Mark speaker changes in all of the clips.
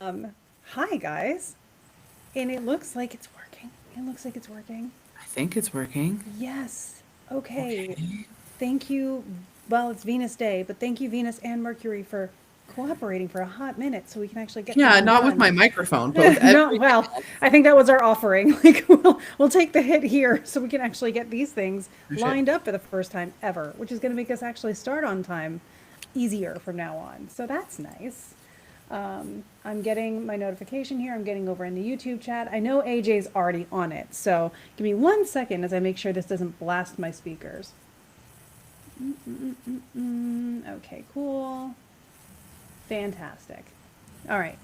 Speaker 1: Um, Hi guys. And it looks like it's working. It looks like it's working.
Speaker 2: I think it's working.
Speaker 1: Yes. Okay.
Speaker 2: Okay.
Speaker 1: Thank you. Well, it's Venus Day, but thank you, Venus and Mercury, for cooperating for a hot minute so we can actually get
Speaker 2: Yeah,
Speaker 1: something
Speaker 2: not with
Speaker 1: done.
Speaker 2: my microphone, but with
Speaker 1: Not
Speaker 2: everything
Speaker 1: well.
Speaker 2: else.
Speaker 1: I think that was our offering. Like we'll take the hit here so we can actually get these things
Speaker 2: Oh, shit.
Speaker 1: lined up for the first time ever, which is going to make us actually start on time easier from now on. So that's nice. I'm getting my notification here. I'm getting over in the YouTube chat. I know AJ's already on it, so give me 1 second as I make sure this doesn't blast my speakers. Okay, cool. Fantastic. All right.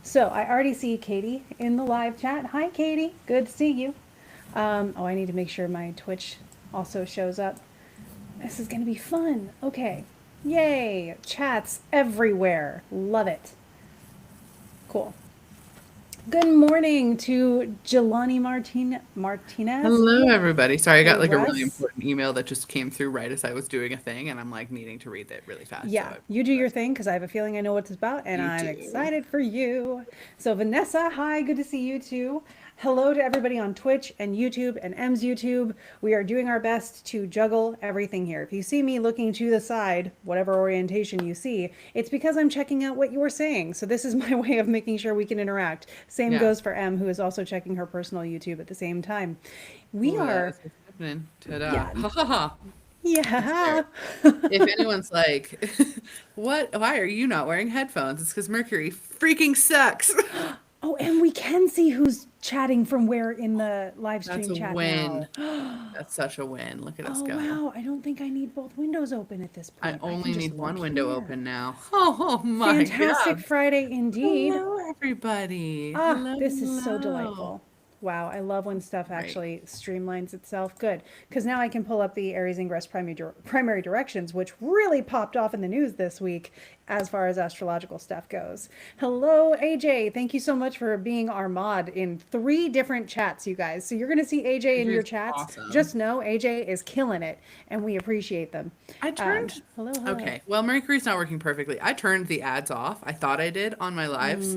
Speaker 1: So I already see Katie in the live chat. Hi, Katie. Good to see you. Oh, I need to make sure my Twitch also shows up. This is going to be fun. Okay. Yay. Chats everywhere. Love it. Cool. Good morning to Jelani Martinez.
Speaker 2: Hello, everybody. Sorry, I
Speaker 1: Hey,
Speaker 2: got like a really
Speaker 1: Russ.
Speaker 2: important email that just came through right as I was doing a thing, and I'm like needing to read it really fast. So
Speaker 1: Yeah,
Speaker 2: I
Speaker 1: you do your
Speaker 2: apologize.
Speaker 1: thing because I have a feeling I know what it's about and
Speaker 2: You
Speaker 1: I'm
Speaker 2: do.
Speaker 1: excited for you. So, Vanessa, hi, good to see you too. Hello to everybody on Twitch and YouTube and M's YouTube. We are doing our best to juggle everything here. If you see me looking to the side, whatever orientation you see, it's because I'm checking out what you're saying. So, this is my way of making sure we can interact. Same
Speaker 2: Yeah.
Speaker 1: goes for M, who is also checking her personal YouTube at the same time. We
Speaker 2: Oh,
Speaker 1: are,
Speaker 2: that's what's happening. Ta-da.
Speaker 1: yeah,
Speaker 2: Ha ha ha. It's
Speaker 1: yeah.
Speaker 2: there. If anyone's like, what? Why are you not wearing headphones? It's because Mercury freaking sucks.
Speaker 1: Oh, and we can see who's chatting from where in the live
Speaker 2: That's
Speaker 1: stream
Speaker 2: a
Speaker 1: chat
Speaker 2: win.
Speaker 1: now.
Speaker 2: That's such a win. Look at us
Speaker 1: Oh,
Speaker 2: go.
Speaker 1: wow. I don't think I need both windows open at this
Speaker 2: I
Speaker 1: point. I can
Speaker 2: only
Speaker 1: just
Speaker 2: need
Speaker 1: look
Speaker 2: one window
Speaker 1: here.
Speaker 2: open now. Oh my
Speaker 1: Fantastic
Speaker 2: God.
Speaker 1: Friday indeed.
Speaker 2: Hello, everybody.
Speaker 1: Ah,
Speaker 2: Hello,
Speaker 1: this is so
Speaker 2: hello.
Speaker 1: delightful. Wow, I love when stuff
Speaker 2: Great.
Speaker 1: actually streamlines itself. Good, because now I can pull up the Aries Ingress primary directions, which really popped off in the news this week as far as astrological stuff goes. Hello, AJ. Thank you so much for being our mod in 3 different chats, you guys. So you're going to see AJ in your
Speaker 2: AJ's
Speaker 1: chats.
Speaker 2: awesome.
Speaker 1: Just know AJ is killing it, and we appreciate them.
Speaker 2: I turned,
Speaker 1: Hello, hello.
Speaker 2: okay, well, Mercury's not working perfectly. I turned the ads off. I thought I did on my lives,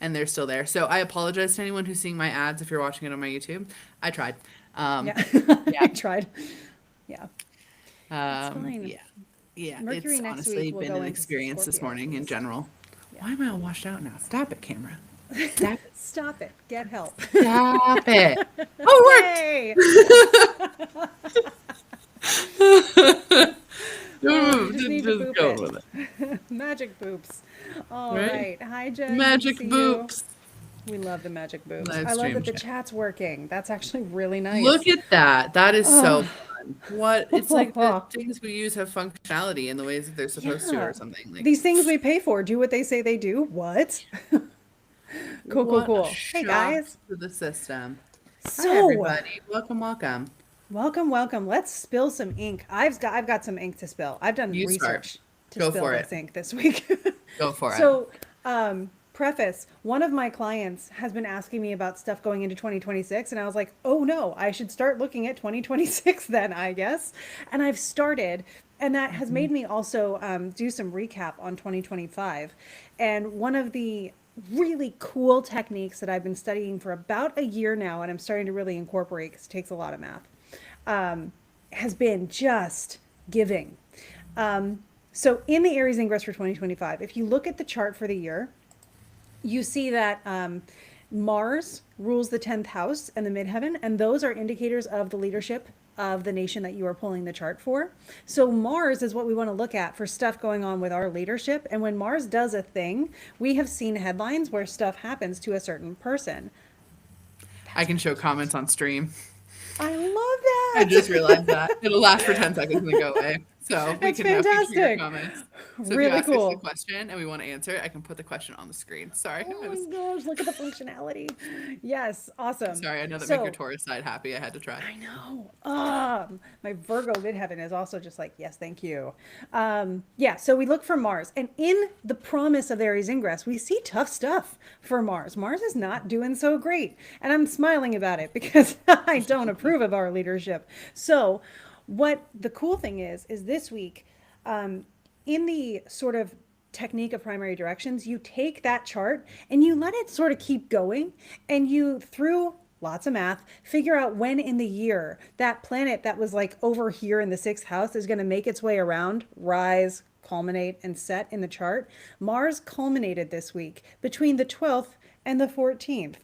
Speaker 2: and they're still there. So I apologize to anyone who's seeing my ads if you're watching it on my YouTube. I tried. Um,
Speaker 1: Yeah,
Speaker 2: yeah.
Speaker 1: I tried. Yeah, it's fine.
Speaker 2: Yeah. Yeah.
Speaker 1: Mercury
Speaker 2: It's
Speaker 1: next week
Speaker 2: honestly
Speaker 1: will
Speaker 2: been
Speaker 1: go
Speaker 2: an
Speaker 1: into
Speaker 2: experience this
Speaker 1: Scorpio for
Speaker 2: morning in
Speaker 1: this.
Speaker 2: general.
Speaker 1: Yeah.
Speaker 2: Why am I all washed out now? Stop it, camera. Stop it.
Speaker 1: Stop it. Get help.
Speaker 2: Stop it. Oh, it
Speaker 1: Yay!
Speaker 2: worked!
Speaker 1: Oh, you just need to
Speaker 2: Just
Speaker 1: boop
Speaker 2: go
Speaker 1: it.
Speaker 2: with it.
Speaker 1: Magic boops. All
Speaker 2: Right?
Speaker 1: right. Hi, Jen. Good to
Speaker 2: Magic
Speaker 1: see you.
Speaker 2: boops.
Speaker 1: We love the magic boops.
Speaker 2: Live
Speaker 1: I love
Speaker 2: stream
Speaker 1: that the
Speaker 2: chat.
Speaker 1: chat's working. That's actually really
Speaker 2: Look
Speaker 1: nice.
Speaker 2: at that. That is so
Speaker 1: Oh,
Speaker 2: fun. What? It's like the things we use have functionality in the ways that they're supposed to,
Speaker 1: yeah.
Speaker 2: or something. Like,
Speaker 1: These things we pay for do what they say they do. What? Cool, cool,
Speaker 2: what a
Speaker 1: cool. Hey,
Speaker 2: shock
Speaker 1: guys.
Speaker 2: to the system. Hi,
Speaker 1: So,
Speaker 2: everybody. Welcome, welcome.
Speaker 1: welcome, welcome. Let's spill some ink. I've got some ink to spill. I've done
Speaker 2: You start.
Speaker 1: research to
Speaker 2: Go
Speaker 1: spill
Speaker 2: for it.
Speaker 1: this ink this week.
Speaker 2: Go for it.
Speaker 1: So, preface, one of my clients has been asking me about stuff going into 2026 and I was like, "Oh no, I should start looking at 2026 then, I guess." And I've started and that has
Speaker 2: Mhm.
Speaker 1: made me also do some recap on 2025. And one of the really cool techniques that I've been studying for about a year now, and I'm starting to really incorporate because it takes a lot of math, has been just giving. So in the Aries Ingress for 2025, if you look at the chart for the year, you see that Mars rules the 10th house and the midheaven, and those are indicators of the leadership of the nation that you are pulling the chart for. So Mars is what we want to look at for stuff going on with our leadership. And when Mars does a thing, we have seen headlines where stuff happens to a certain person.
Speaker 2: I
Speaker 1: That's
Speaker 2: can
Speaker 1: what
Speaker 2: show
Speaker 1: I'm talking
Speaker 2: comments on
Speaker 1: about.
Speaker 2: stream.
Speaker 1: I
Speaker 2: I
Speaker 1: love
Speaker 2: just
Speaker 1: that.
Speaker 2: realized that. It'll last for 10 seconds and then go away. So we
Speaker 1: It's
Speaker 2: can feature your
Speaker 1: fantastic.
Speaker 2: comments. So if you
Speaker 1: Really
Speaker 2: ask us a
Speaker 1: cool.
Speaker 2: question and we want to answer it, I can put the question on the screen. Sorry.
Speaker 1: Oh
Speaker 2: I was
Speaker 1: my gosh, look at the functionality. Yes, awesome.
Speaker 2: sorry. I know that make your
Speaker 1: So
Speaker 2: Taurus side happy. I had to try.
Speaker 1: I know. My Virgo midheaven is also just like, yes, thank you. Yeah, so we look for Mars. And in the promise of Aries Ingress, we see tough stuff for Mars. Mars is not doing so great. And I'm smiling about it because I don't approve of our leadership. So, what the cool thing is this week, in the sort of technique of primary directions, you take that chart and you let it sort of keep going, and you, through lots of math, figure out when in the year that planet that was like over here in the sixth house is going to make its way around, rise, culminate, and set in the chart. Mars culminated this week between the 12th and the 14th.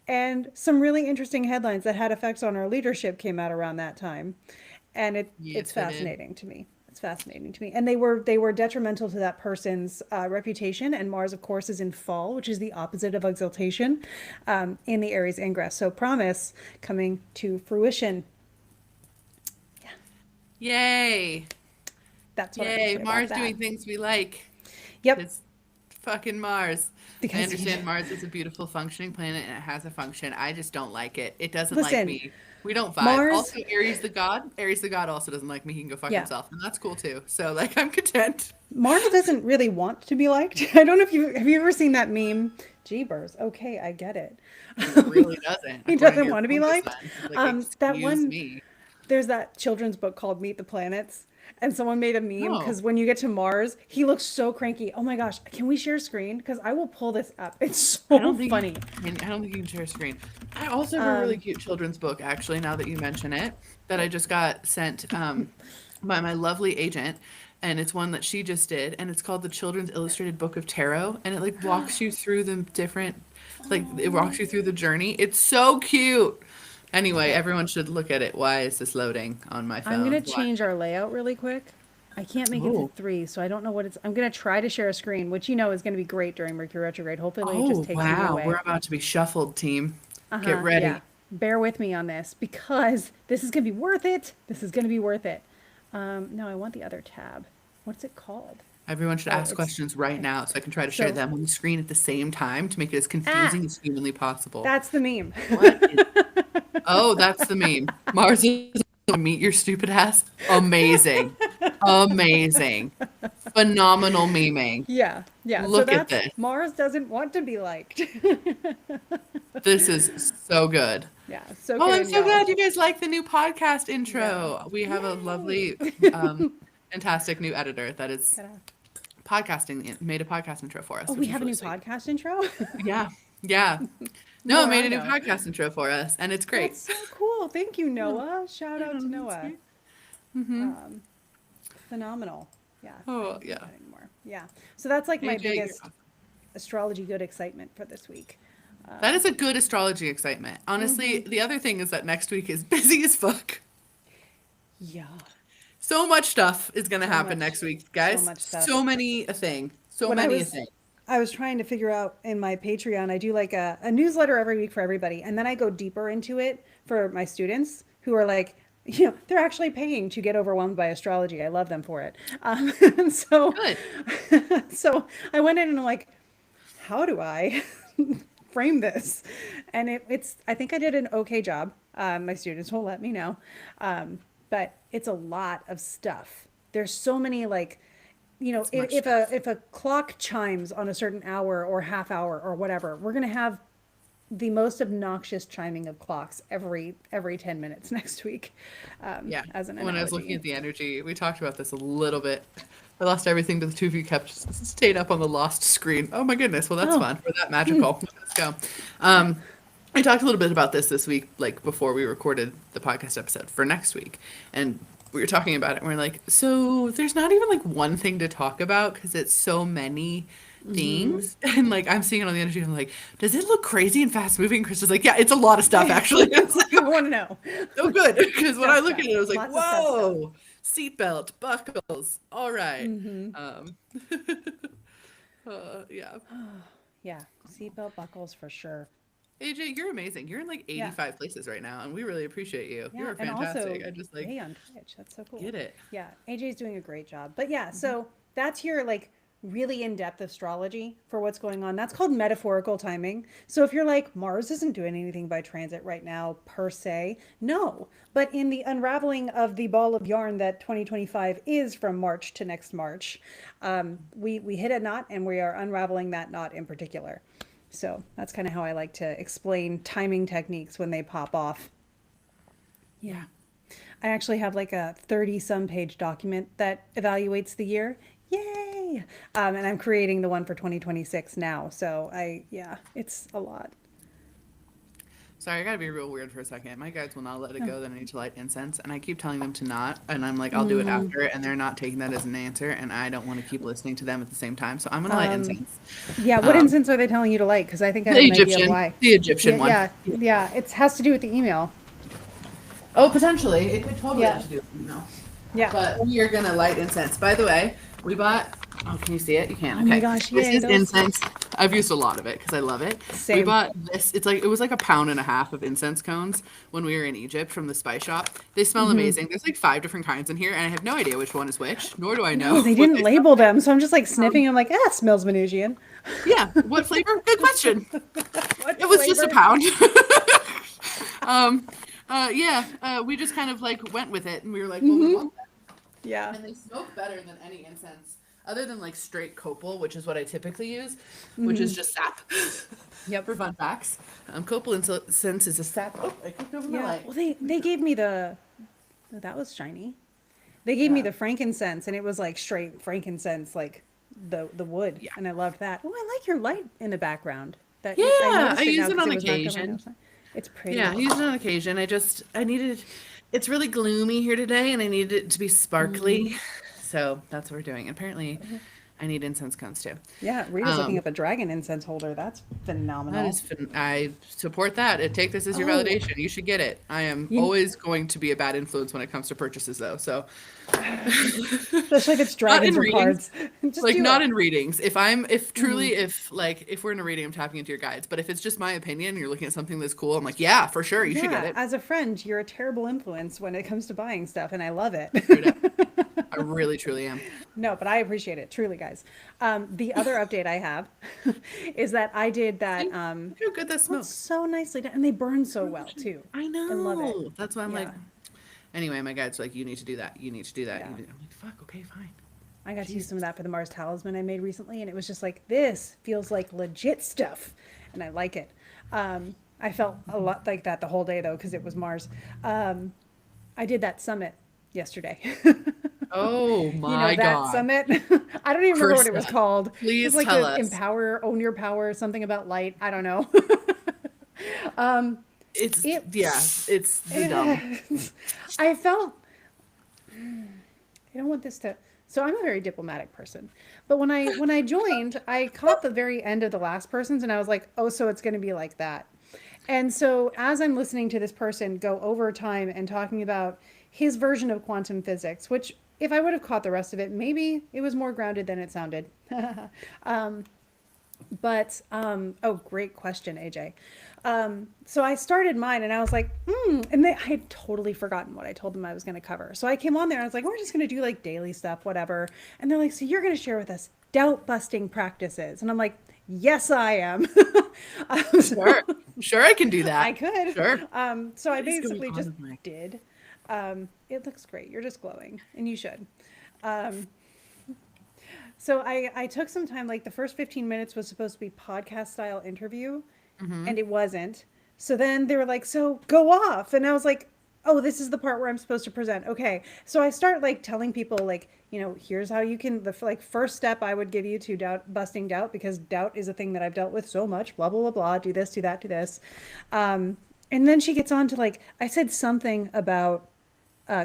Speaker 1: And some really interesting headlines that had effects on our leadership came out around that time. And it's
Speaker 2: Yes, I did.
Speaker 1: fascinating to me. It's fascinating to me. And they were detrimental to that person's reputation. And Mars, of course, is in fall, which is the opposite of exaltation, in the Aries ingress. So promise coming to fruition. Yeah,
Speaker 2: Yay.
Speaker 1: that's what I have to
Speaker 2: Yay.
Speaker 1: say about
Speaker 2: Mars
Speaker 1: that.
Speaker 2: doing things we like.
Speaker 1: Yep,
Speaker 2: It's fucking Mars. I
Speaker 1: because
Speaker 2: understand Mars is a beautiful functioning planet and it has a function. I just don't like it. It doesn't like
Speaker 1: listen,
Speaker 2: me. We don't vibe.
Speaker 1: Mars,
Speaker 2: Also, Aries the god also doesn't like me. He can go fuck
Speaker 1: yeah,
Speaker 2: himself, and that's cool too. So like, I'm content.
Speaker 1: Mars doesn't really want to be liked. I don't know if you have you ever seen that meme? Jeebers. Okay, I get it.
Speaker 2: He really doesn't,
Speaker 1: He
Speaker 2: according to
Speaker 1: doesn't
Speaker 2: your
Speaker 1: want to be
Speaker 2: focus
Speaker 1: liked.
Speaker 2: then. Like,
Speaker 1: That
Speaker 2: excuse
Speaker 1: one,
Speaker 2: me.
Speaker 1: there's that children's book called Meet the Planets, and someone made a meme
Speaker 2: No,
Speaker 1: because when you get to Mars, he looks so cranky. Oh my gosh, can we share screen? Because I will pull this up. It's
Speaker 2: I
Speaker 1: so
Speaker 2: don't think
Speaker 1: funny.
Speaker 2: I don't think you can share a screen. I also have a really
Speaker 1: Um,
Speaker 2: cute children's book, actually, now that you mention it, that I just got sent by my lovely agent, and it's one that she just did, and it's called the Children's Illustrated Book of Tarot, and it like walks you through the different, like it walks you through the journey. It's so cute. Anyway,
Speaker 1: okay,
Speaker 2: everyone should look at it. Why is this loading on my
Speaker 1: I'm gonna
Speaker 2: phone? Why?
Speaker 1: change our layout really quick. I can't make it to
Speaker 2: Oh,
Speaker 1: three, so I don't know what it's. I'm gonna try to share a screen, which you know is gonna be great during Mercury retrograde. Hopefully, it just
Speaker 2: oh
Speaker 1: takes me
Speaker 2: wow, we're
Speaker 1: away.
Speaker 2: about to be shuffled, team. Get
Speaker 1: Uh-huh, yeah.
Speaker 2: ready.
Speaker 1: Bear with me on this because this is gonna be worth it. This is gonna be worth it. No, I want the other tab. What's it called?
Speaker 2: Everyone should
Speaker 1: Oh,
Speaker 2: ask
Speaker 1: it's
Speaker 2: questions right
Speaker 1: okay.
Speaker 2: now so I can try to share
Speaker 1: So,
Speaker 2: them on the screen at the same time to make it as
Speaker 1: ah,
Speaker 2: confusing as humanly possible.
Speaker 1: that's the meme.
Speaker 2: What is, oh, that's the meme. Mars is gonna meet your stupid ass. Amazing. Amazing. Phenomenal memeing.
Speaker 1: Yeah, yeah. So
Speaker 2: Look at
Speaker 1: that's
Speaker 2: this.
Speaker 1: Mars doesn't want to be liked.
Speaker 2: This is so good.
Speaker 1: Yeah, soak
Speaker 2: Oh,
Speaker 1: it
Speaker 2: I'm
Speaker 1: in,
Speaker 2: so
Speaker 1: y'all.
Speaker 2: glad you guys like the new podcast
Speaker 1: Yeah.
Speaker 2: intro. We have a
Speaker 1: Yay.
Speaker 2: lovely, fantastic new editor that is
Speaker 1: Ta-da.
Speaker 2: podcasting, made a podcast intro for
Speaker 1: Oh,
Speaker 2: us,
Speaker 1: we
Speaker 2: which is
Speaker 1: have a
Speaker 2: really
Speaker 1: new
Speaker 2: sweet.
Speaker 1: podcast intro?
Speaker 2: Yeah. Yeah. No, it
Speaker 1: More
Speaker 2: made
Speaker 1: I
Speaker 2: a new
Speaker 1: know.
Speaker 2: podcast intro for us, and it's great.
Speaker 1: That's so cool. Thank you,
Speaker 2: Yeah,
Speaker 1: Noah. Shout
Speaker 2: yeah,
Speaker 1: out to
Speaker 2: that's
Speaker 1: Noah.
Speaker 2: great. Mm-hmm.
Speaker 1: Um, Phenomenal. Yeah, I
Speaker 2: Oh,
Speaker 1: don't need
Speaker 2: yeah.
Speaker 1: that anymore. Yeah. So that's like my
Speaker 2: AJ, you're
Speaker 1: biggest
Speaker 2: awesome.
Speaker 1: astrology good excitement for this week.
Speaker 2: That
Speaker 1: Um,
Speaker 2: is a good astrology excitement. Honestly,
Speaker 1: hmm
Speaker 2: the other thing is that next week is busy as fuck.
Speaker 1: Yeah.
Speaker 2: So much stuff is gonna
Speaker 1: So
Speaker 2: happen
Speaker 1: much,
Speaker 2: next week,
Speaker 1: so
Speaker 2: guys.
Speaker 1: much stuff.
Speaker 2: So many a thing. So
Speaker 1: When I
Speaker 2: many a
Speaker 1: was
Speaker 2: thing.
Speaker 1: I was trying to figure out in my Patreon, I do like a newsletter every week for everybody, and then I go deeper into it for my students who are like, they're actually paying to get overwhelmed by astrology. I love them for it. And so,
Speaker 2: Good.
Speaker 1: so I went in and I'm like, how do I frame this? And it's, I think I did an okay job. My students will let me know. But it's a lot of stuff. There's so many like,
Speaker 2: It's
Speaker 1: if,
Speaker 2: much
Speaker 1: if a
Speaker 2: stuff.
Speaker 1: if a clock chimes on a certain hour or half hour or whatever, we're gonna have the most obnoxious chiming of clocks every 10 minutes next week,
Speaker 2: Yeah.
Speaker 1: as an
Speaker 2: When I was looking
Speaker 1: analogy.
Speaker 2: at the energy, we talked about this a little bit. I lost everything, but the two of you kept stayed up on the lost screen. Oh my goodness. Well, that's
Speaker 1: Oh,
Speaker 2: fun. We're that magical. Let's go.
Speaker 1: yeah.
Speaker 2: Um, I talked a little bit about this week, like before we recorded the podcast episode for next week, and we were talking about it. And we're like, so there's not even like one thing to talk about because it's so many
Speaker 1: Mm-hmm.
Speaker 2: things, and like I'm seeing it on the energy. I'm like, does it look crazy and fast moving? Chris is like, yeah, it's a lot of stuff actually. It's like,
Speaker 1: I want to know.
Speaker 2: so good because when I
Speaker 1: Stuff,
Speaker 2: look at
Speaker 1: stuff.
Speaker 2: it, I was like,
Speaker 1: Lots of stuff.
Speaker 2: whoa, seatbelt, buckles, all right.
Speaker 1: Mm-hmm.
Speaker 2: Um, yeah.
Speaker 1: Yeah. Seatbelt buckles for sure.
Speaker 2: AJ, you're amazing. You're in like
Speaker 1: Yeah.
Speaker 2: 85 places right now, and we really appreciate you. You
Speaker 1: Yeah.
Speaker 2: are
Speaker 1: And also,
Speaker 2: fantastic. I just like
Speaker 1: yay on Twitch. That's so cool.
Speaker 2: get it.
Speaker 1: Yeah. AJ's doing a great job. But yeah,
Speaker 2: Mhm.
Speaker 1: so that's your like really in-depth astrology for what's going on. That's called metaphorical timing. So if you're like, Mars isn't doing anything by transit right now per se, no. But in the unraveling of the ball of yarn that 2025 is from March to next March, we hit a knot and we are unraveling that knot in particular. So that's kind of how I like to explain timing techniques when they pop off.
Speaker 2: Yeah.
Speaker 1: Yeah. I actually have like a 30 some page document that evaluates the year. Yay! Yay. And I'm creating the one for 2026 now. So it's a lot.
Speaker 2: Sorry, I gotta be real weird for a second. My guides will not let it go that I need to light incense, and I keep telling them to not, and I'm like, I'll do it after, and they're not taking that as an answer, and I don't want to keep listening to them at the same time, so I'm gonna light incense.
Speaker 1: Yeah. What incense are they telling you to light? Because I think I
Speaker 2: The
Speaker 1: have an idea of
Speaker 2: Egyptian,
Speaker 1: why.
Speaker 2: the Egyptian one.
Speaker 1: Yeah. It has to do with the email.
Speaker 2: Oh, potentially, it could totally
Speaker 1: Yeah.
Speaker 2: have to do with email.
Speaker 1: Yeah.
Speaker 2: But we are gonna light incense. By the way, we bought. Oh, can you see it? You can.
Speaker 1: Oh
Speaker 2: Okay.
Speaker 1: my gosh,
Speaker 2: This
Speaker 1: yay,
Speaker 2: is
Speaker 1: those-
Speaker 2: incense. I've used a lot of it because I love it. We
Speaker 1: Same.
Speaker 2: bought this. It was like 1.5 pounds of incense cones when we were in Egypt from the spice shop. They smell amazing. There's like 5 different kinds in here, and I have no idea which one is which, nor do I know.
Speaker 1: No, they
Speaker 2: what
Speaker 1: didn't
Speaker 2: they
Speaker 1: label them. So I'm just like sniffing. I'm like, it smells Venusian.
Speaker 2: Yeah. What flavor? Good question.
Speaker 1: What
Speaker 2: It was just a
Speaker 1: flavor?
Speaker 2: pound. We just kind of like went with it, and we were like, well, we want that.
Speaker 1: Yeah.
Speaker 2: And they smoke better than any incense, other than like straight copal, which is what I typically use, which is just sap.
Speaker 1: Yep.
Speaker 2: For fun facts, copal incense is a sap. Oh, I kicked over my
Speaker 1: Yeah.
Speaker 2: light.
Speaker 1: Well, they gave me that was shiny. They gave me the frankincense, and it was like straight frankincense, like the wood,
Speaker 2: Yeah.
Speaker 1: and I loved that. Oh, I like your light in the background. That
Speaker 2: Yeah,
Speaker 1: noticed
Speaker 2: I
Speaker 1: it
Speaker 2: use
Speaker 1: now
Speaker 2: it
Speaker 1: 'cause
Speaker 2: on
Speaker 1: was not going
Speaker 2: occasion.
Speaker 1: outside. It's pretty.
Speaker 2: Yeah, I use it on occasion. I needed. It's really gloomy here today, and I needed it to be sparkly, so that's what we're doing. Apparently, I need incense cones too.
Speaker 1: Yeah, Rita's looking at the dragon incense holder. That's phenomenal.
Speaker 2: That is I support that. Take this as your
Speaker 1: Oh.
Speaker 2: validation. You should get it. I am
Speaker 1: You-
Speaker 2: always going to be a bad influence when it comes to purchases, though. So,
Speaker 1: Especially if it's dragons or
Speaker 2: readings.
Speaker 1: cards. Just
Speaker 2: like,
Speaker 1: do
Speaker 2: not
Speaker 1: it.
Speaker 2: in readings. If truly, if we're in a reading, I'm tapping into your guides. But if it's just my opinion, you're looking at something that's cool, I'm like, yeah, for sure, you should get it.
Speaker 1: As a friend, you're a terrible influence when it comes to buying stuff, and I love it.
Speaker 2: Straight up. I really, truly am.
Speaker 1: No, but I appreciate it, truly, guys. The other update I have is that I did that
Speaker 2: Look how good that smells.
Speaker 1: so nicely done, and they burn so well too.
Speaker 2: I know.
Speaker 1: I love it.
Speaker 2: That's why I'm like.
Speaker 1: Yeah.
Speaker 2: Anyway, my guide's like, you need to do that. You need to do that.
Speaker 1: Yeah.
Speaker 2: I'm like, fuck. Okay, fine.
Speaker 1: I got to use some of that for the Mars talisman I made recently, and it was just like, this feels like legit stuff, and I like it. I felt a lot like that the whole day though, because it was Mars. I did that summit yesterday.
Speaker 2: Oh my
Speaker 1: that
Speaker 2: god.
Speaker 1: summit. I don't even remember what it was
Speaker 2: Krista,
Speaker 1: called. It
Speaker 2: please
Speaker 1: was like
Speaker 2: tell
Speaker 1: the
Speaker 2: us.
Speaker 1: Empower, Own Your Power, something about light. I don't know.
Speaker 2: It's
Speaker 1: It-
Speaker 2: it's the dumb.
Speaker 1: I felt. I don't want this to. So I'm a very diplomatic person, but when I joined, I caught the very end of the last person's, and I was like, oh, so it's going to be like that. And so as I'm listening to this person go over time and talking about his version of quantum physics, which if I would have caught the rest of it, maybe it was more grounded than it sounded. Oh, great question, AJ. So I started mine and I was like, and I had totally forgotten what I told them I was going to cover. So I came on there and I was like, we're just going to do like daily stuff, whatever. And they're like, so you're going to share with us doubt busting practices. And I'm like, yes, I am.
Speaker 2: Sure, I can do that.
Speaker 1: I could.
Speaker 2: Sure.
Speaker 1: So I
Speaker 2: What is
Speaker 1: basically
Speaker 2: going on
Speaker 1: just
Speaker 2: with my-
Speaker 1: did. It looks great. You're just glowing, and you should. So I took some time, like the first 15 minutes was supposed to be podcast style interview, and it wasn't. So then they were like, so go off. And I was like, oh, this is the part where I'm supposed to present. Okay. So I start like telling people like, here's how you can, first step I would give you to busting doubt, because doubt is a thing that I've dealt with so much, blah, blah, blah, blah, do this, do that, do this. And then she gets on to like, I said something about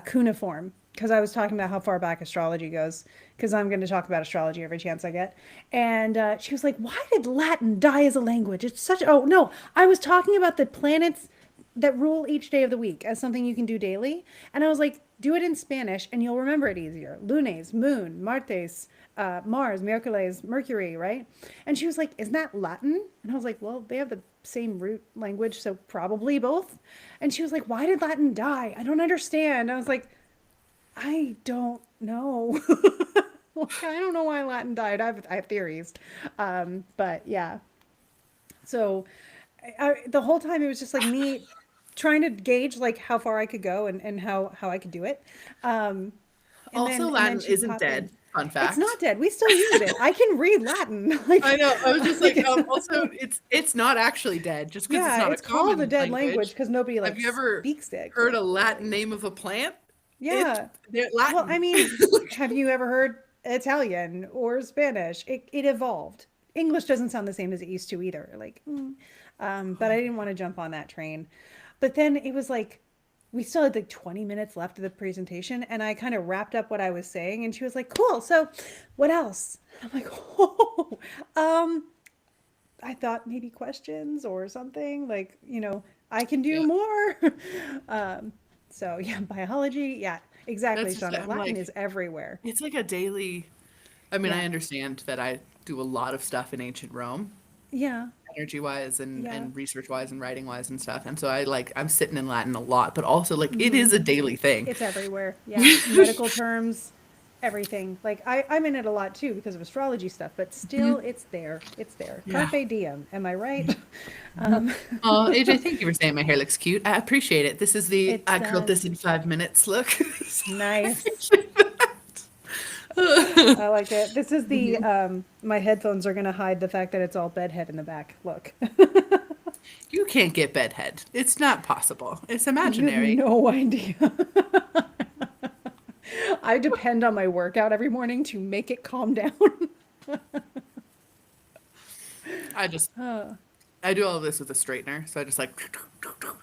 Speaker 1: cuneiform, because I was talking about how far back astrology goes, because I'm going to talk about astrology every chance I get. And she was like, why did Latin die as a language? It's such, oh no, I was talking about the planets that rule each day of the week as something you can do daily. And I was like, do it in Spanish and you'll remember it easier. Lunes, moon, martes, Mars, Mercules, Mercury, right? And she was like, isn't that Latin? And I was like, well, they have the same root language, so probably both. And she was like, why did Latin die? I don't understand. I was like, I don't know. I don't know why Latin died. I have theories. But yeah. So the whole time it was just like me trying to gauge like how far I could go and how I could do it. And
Speaker 2: Also,
Speaker 1: then
Speaker 2: Latin
Speaker 1: she
Speaker 2: isn't
Speaker 1: popped
Speaker 2: dead.
Speaker 1: in.
Speaker 2: Fun fact.
Speaker 1: It's not dead. We still use it. I can read Latin. Like,
Speaker 2: I know. I was just like, also, it's not actually dead. Just because it's
Speaker 1: yeah,
Speaker 2: not
Speaker 1: it's
Speaker 2: a common
Speaker 1: called a dead language because nobody like
Speaker 2: Have you ever
Speaker 1: speaks it.
Speaker 2: heard a Latin name of a plant?
Speaker 1: Yeah.
Speaker 2: They're Latin.
Speaker 1: Well, I mean, have you ever heard Italian or Spanish. It evolved. English doesn't sound the same as it used to either. Like, but I didn't want to jump on that train. But then it was like we still had like 20 minutes left of the presentation, and I kind of wrapped up what I was saying, and she was like, "Cool. So, what else?" I'm like, "Oh, I thought maybe questions or something like, I can do
Speaker 2: Yeah.
Speaker 1: more." um, so yeah, biology. Yeah, exactly,
Speaker 2: That's just,
Speaker 1: Shauna.
Speaker 2: I'm
Speaker 1: Latin
Speaker 2: like,
Speaker 1: is everywhere.
Speaker 2: it's like a daily, I mean, I
Speaker 1: Yeah.
Speaker 2: understand that I do a lot of stuff in ancient Rome,
Speaker 1: Yeah.
Speaker 2: energy wise
Speaker 1: Yeah.
Speaker 2: and research wise and writing wise and stuff. And so I'm sitting in Latin a lot, but also like it
Speaker 1: Hmm.
Speaker 2: is a daily thing.
Speaker 1: It's everywhere. Yeah. Medical terms, everything. Like I'm in it a lot too because of astrology stuff, but still it's there. It's there.
Speaker 2: Yeah.
Speaker 1: Carpe diem. Am I right? um,
Speaker 2: Oh, AJ, thank you for saying my hair looks cute. I appreciate it. This is the
Speaker 1: it
Speaker 2: I curled this
Speaker 1: does.
Speaker 2: in 5 minutes look.
Speaker 1: Nice. I like it. This is the my headphones are gonna hide the fact that it's all bedhead in the back. Look.
Speaker 2: You can't get bedhead. It's not possible. It's
Speaker 1: You have
Speaker 2: imaginary.
Speaker 1: no idea. I depend on my workout every morning to make it calm down.
Speaker 2: I just
Speaker 1: Oh,
Speaker 2: I do all of this with a straightener, so I just like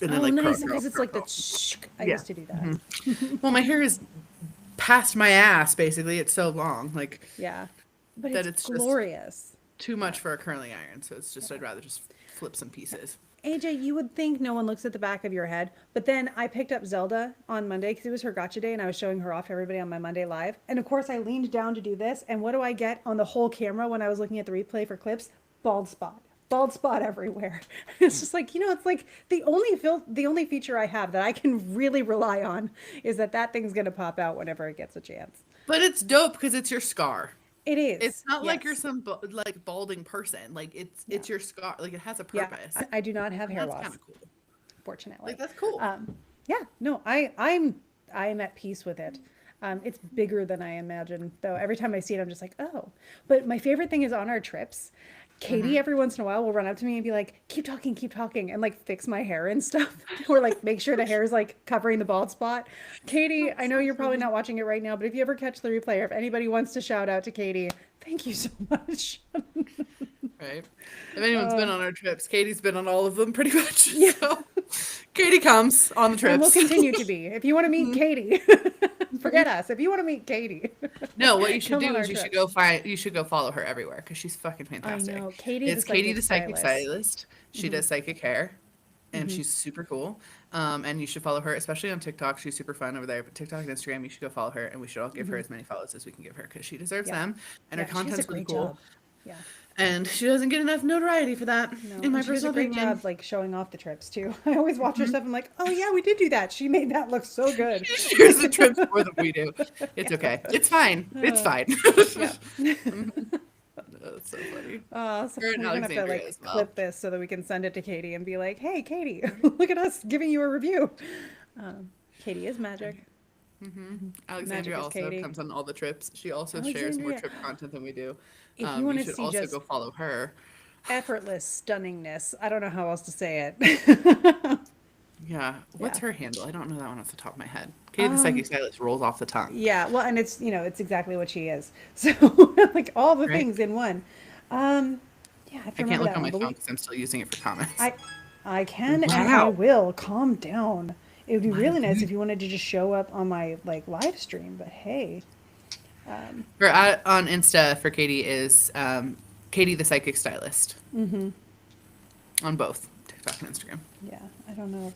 Speaker 2: and then
Speaker 1: oh,
Speaker 2: like curl,
Speaker 1: nice.
Speaker 2: curl,
Speaker 1: Because it's
Speaker 2: curl,
Speaker 1: like the
Speaker 2: curl.
Speaker 1: I
Speaker 2: Yeah.
Speaker 1: used to do that.
Speaker 2: Well, my hair is past my ass basically. It's so long, like
Speaker 1: Yeah. But
Speaker 2: that
Speaker 1: it's
Speaker 2: it's just
Speaker 1: glorious.
Speaker 2: too much for a curling iron. So it's just I'd rather just flip some pieces.
Speaker 1: AJ, you would think no one looks at the back of your head, but then I picked up Zelda on Monday because it was her gotcha day and I was showing her off to everybody on my Monday live. And of course, I leaned down to do this. And what do I get on the whole camera when I was looking at the replay for clips? Bald spot. Bald spot everywhere. It's just like, it's like the only feature I have that I can really rely on is that thing's going to pop out whenever it gets a chance.
Speaker 2: But it's dope because it's your scar.
Speaker 1: It is.
Speaker 2: It's not like you're
Speaker 1: Yes.
Speaker 2: some like balding person. Like
Speaker 1: Yeah.
Speaker 2: it's your scar. Like it has a
Speaker 1: Yeah.
Speaker 2: purpose.
Speaker 1: I do not have
Speaker 2: And
Speaker 1: hair
Speaker 2: that's kind
Speaker 1: loss,
Speaker 2: of cool. Like
Speaker 1: fortunately.
Speaker 2: that's cool.
Speaker 1: Yeah, no, I'm at peace with it. It's bigger than I imagined, though. Every time I see it, I'm just like, oh. But my favorite thing is on our trips, Katie every once in a while will run up to me and be like, keep talking, and like fix my hair and stuff, or like make sure the hair is like covering the bald spot. Katie, I
Speaker 2: That's
Speaker 1: know
Speaker 2: so
Speaker 1: you're probably
Speaker 2: funny.
Speaker 1: not watching it right now, but if you ever catch the replay, or if anybody wants to shout out to Katie, thank you so much.
Speaker 2: Right. If anyone's been on our trips, Katie's been on all of them pretty much.
Speaker 1: Yeah,
Speaker 2: So Katie comes on the
Speaker 1: and will
Speaker 2: trips.
Speaker 1: continue to be. If you want to meet Katie, forget us. If you want to meet Katie,
Speaker 2: No, what you should
Speaker 1: come on
Speaker 2: do
Speaker 1: our
Speaker 2: is
Speaker 1: trips.
Speaker 2: you should go follow her everywhere because she's fucking
Speaker 1: I
Speaker 2: fantastic.
Speaker 1: know. Katie, the
Speaker 2: It's Katie
Speaker 1: psychic
Speaker 2: the psychic
Speaker 1: stylist.
Speaker 2: stylist. She does psychic hair and she's super cool. And you should follow her, especially on TikTok. She's super fun over there. But TikTok and Instagram, you should go follow her, and we should all give her as many follows as we can give her because she deserves
Speaker 1: Yeah.
Speaker 2: them, and her
Speaker 1: Yeah, she does a
Speaker 2: content's really
Speaker 1: great
Speaker 2: cool.
Speaker 1: job. Yeah.
Speaker 2: And she doesn't get enough notoriety for that,
Speaker 1: No,
Speaker 2: in my
Speaker 1: and she does a
Speaker 2: personal
Speaker 1: great
Speaker 2: opinion.
Speaker 1: job like showing off the trips too. I always watch her stuff. I'm like, oh yeah, we did do that. She made that look so good.
Speaker 2: She shares the trips more than we do. It's okay. It's fine. It's fine.
Speaker 1: Yeah.
Speaker 2: That's so funny.
Speaker 1: So
Speaker 2: Her and
Speaker 1: we're gonna have to
Speaker 2: Alexandria
Speaker 1: like
Speaker 2: as well.
Speaker 1: clip this so that we can send it to Katie and be like, hey Katie, look at us giving you a review. Katie is magic. Magic
Speaker 2: Alexandria
Speaker 1: is
Speaker 2: also
Speaker 1: Katie.
Speaker 2: comes on all the trips. She also shares more
Speaker 1: Alexandria,
Speaker 2: trip content than we do.
Speaker 1: if you
Speaker 2: You
Speaker 1: want to
Speaker 2: should
Speaker 1: see
Speaker 2: also
Speaker 1: just
Speaker 2: go follow her.
Speaker 1: effortless stunningness, I don't know how else to say it.
Speaker 2: Yeah. What's
Speaker 1: Yeah.
Speaker 2: her handle? I don't know that one off the top of my head. Katie the Psychic Stylist rolls off the tongue,
Speaker 1: Yeah, well, and it's exactly what she is. So like all the
Speaker 2: right?
Speaker 1: things in one. Yeah, I have to
Speaker 2: I can't
Speaker 1: remember
Speaker 2: look
Speaker 1: that
Speaker 2: on
Speaker 1: one.
Speaker 2: my
Speaker 1: But
Speaker 2: phone because I'm still using it for comments.
Speaker 1: I can and I
Speaker 2: Wow.
Speaker 1: will. Calm down. It would be
Speaker 2: My
Speaker 1: really nice
Speaker 2: goodness.
Speaker 1: if you wanted to just show up on my like live stream, but hey.
Speaker 2: Her on Insta for Katie is Katie the Psychic Stylist. On both TikTok and Instagram.
Speaker 1: Yeah, I don't know.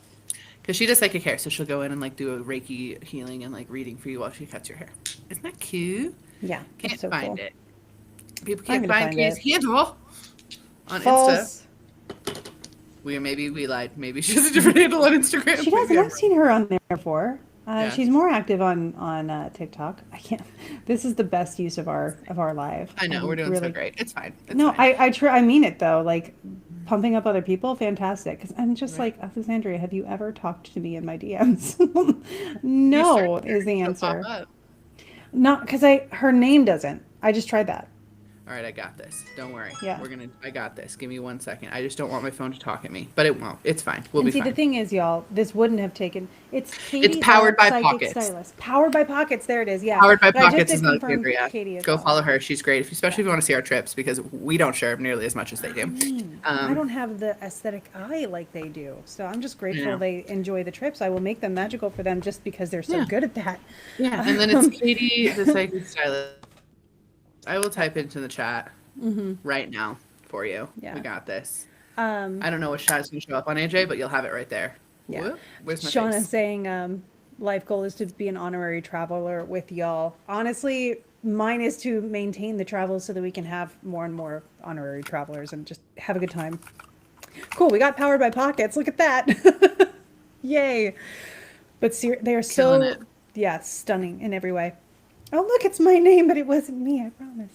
Speaker 2: Because she does psychic hair, so she'll go in and like do a Reiki healing and like reading for you while she cuts your hair. Isn't that cute?
Speaker 1: Yeah,
Speaker 2: Can't
Speaker 1: it's so
Speaker 2: find
Speaker 1: cool.
Speaker 2: it. People
Speaker 1: I'm
Speaker 2: can't
Speaker 1: gonna
Speaker 2: find
Speaker 1: find
Speaker 2: Katie's
Speaker 1: it.
Speaker 2: handle on Insta.
Speaker 1: False.
Speaker 2: Maybe we lied. Maybe she has a different handle on Instagram.
Speaker 1: She does.
Speaker 2: Maybe I'm
Speaker 1: I've
Speaker 2: wrong.
Speaker 1: seen her on there before.
Speaker 2: Yeah.
Speaker 1: She's more active on TikTok. I can't. This is the best use of our live.
Speaker 2: I know
Speaker 1: I'm
Speaker 2: we're doing so
Speaker 1: really
Speaker 2: great. It's fine. It's
Speaker 1: No,
Speaker 2: fine.
Speaker 1: I mean it though. Like pumping up other people, fantastic. Because I'm just
Speaker 2: Right.
Speaker 1: like, Alexandria, have you ever talked to me in my DMs?
Speaker 2: You
Speaker 1: No
Speaker 2: search her,
Speaker 1: is the
Speaker 2: she'll pop
Speaker 1: answer.
Speaker 2: up.
Speaker 1: Not because her name doesn't. I just tried that.
Speaker 2: All right, I got this. Don't worry.
Speaker 1: Yeah.
Speaker 2: I got this. Give me 1 second. I just don't want my phone to talk at me, but it won't. It's fine. We'll
Speaker 1: And
Speaker 2: be
Speaker 1: see, the
Speaker 2: fine.
Speaker 1: thing is, y'all, this wouldn't have taken. It's
Speaker 2: It's
Speaker 1: Katie,
Speaker 2: powered
Speaker 1: the
Speaker 2: by
Speaker 1: psychic
Speaker 2: Pockets.
Speaker 1: stylist. Powered by Pockets. There it is. Yeah.
Speaker 2: Powered by
Speaker 1: But I just
Speaker 2: Pockets
Speaker 1: did
Speaker 2: is another
Speaker 1: confirm
Speaker 2: favorite.
Speaker 1: Katie as
Speaker 2: Go
Speaker 1: well.
Speaker 2: follow her. She's great, especially if you want to see our trips, because we don't share nearly as much as they do.
Speaker 1: I don't have the aesthetic eye like they do, so I'm just grateful
Speaker 2: Yeah.
Speaker 1: they enjoy the trips. I will make them magical for them just because they're so
Speaker 2: Yeah.
Speaker 1: good at that.
Speaker 2: Yeah, and then it's Katie, the psychic stylist. I will type into the chat right now for you.
Speaker 1: Yeah.
Speaker 2: We got this.
Speaker 1: Um,
Speaker 2: I don't know which chat is going to show up on AJ, but you'll have it right there.
Speaker 1: Yeah.
Speaker 2: Whoop, where's my
Speaker 1: Shauna's
Speaker 2: face?
Speaker 1: saying, life goal is to be an honorary traveler with y'all. Honestly, mine is to maintain the travel so that we can have more and more honorary travelers and just have a good time. Cool, we got powered by Pockets. Look at that. Yay. But they are
Speaker 2: Killing
Speaker 1: so,
Speaker 2: it.
Speaker 1: yeah, stunning in every way. Oh, look, it's my name, but it wasn't me, I promise.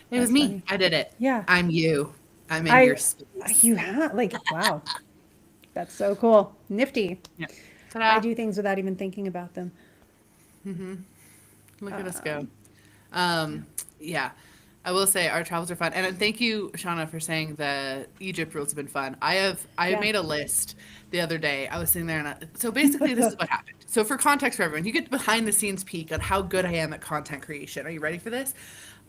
Speaker 2: It was
Speaker 1: That's
Speaker 2: me.
Speaker 1: funny.
Speaker 2: I did it.
Speaker 1: Yeah.
Speaker 2: I'm you. I'm in your space.
Speaker 1: You have, like, wow. That's so cool. Nifty.
Speaker 2: Yeah.
Speaker 1: I
Speaker 2: Ta-da.
Speaker 1: do things without even thinking about them.
Speaker 2: Look at us go. Yeah. I will say our travels are fun. And thank you, Shauna, for saying the Egypt rules have been fun. I
Speaker 1: Yeah.
Speaker 2: made a list the other day. I was sitting there and so basically this is what happened. So for context for everyone, you get behind the scenes peek on how good I am at content creation. Are you ready for this?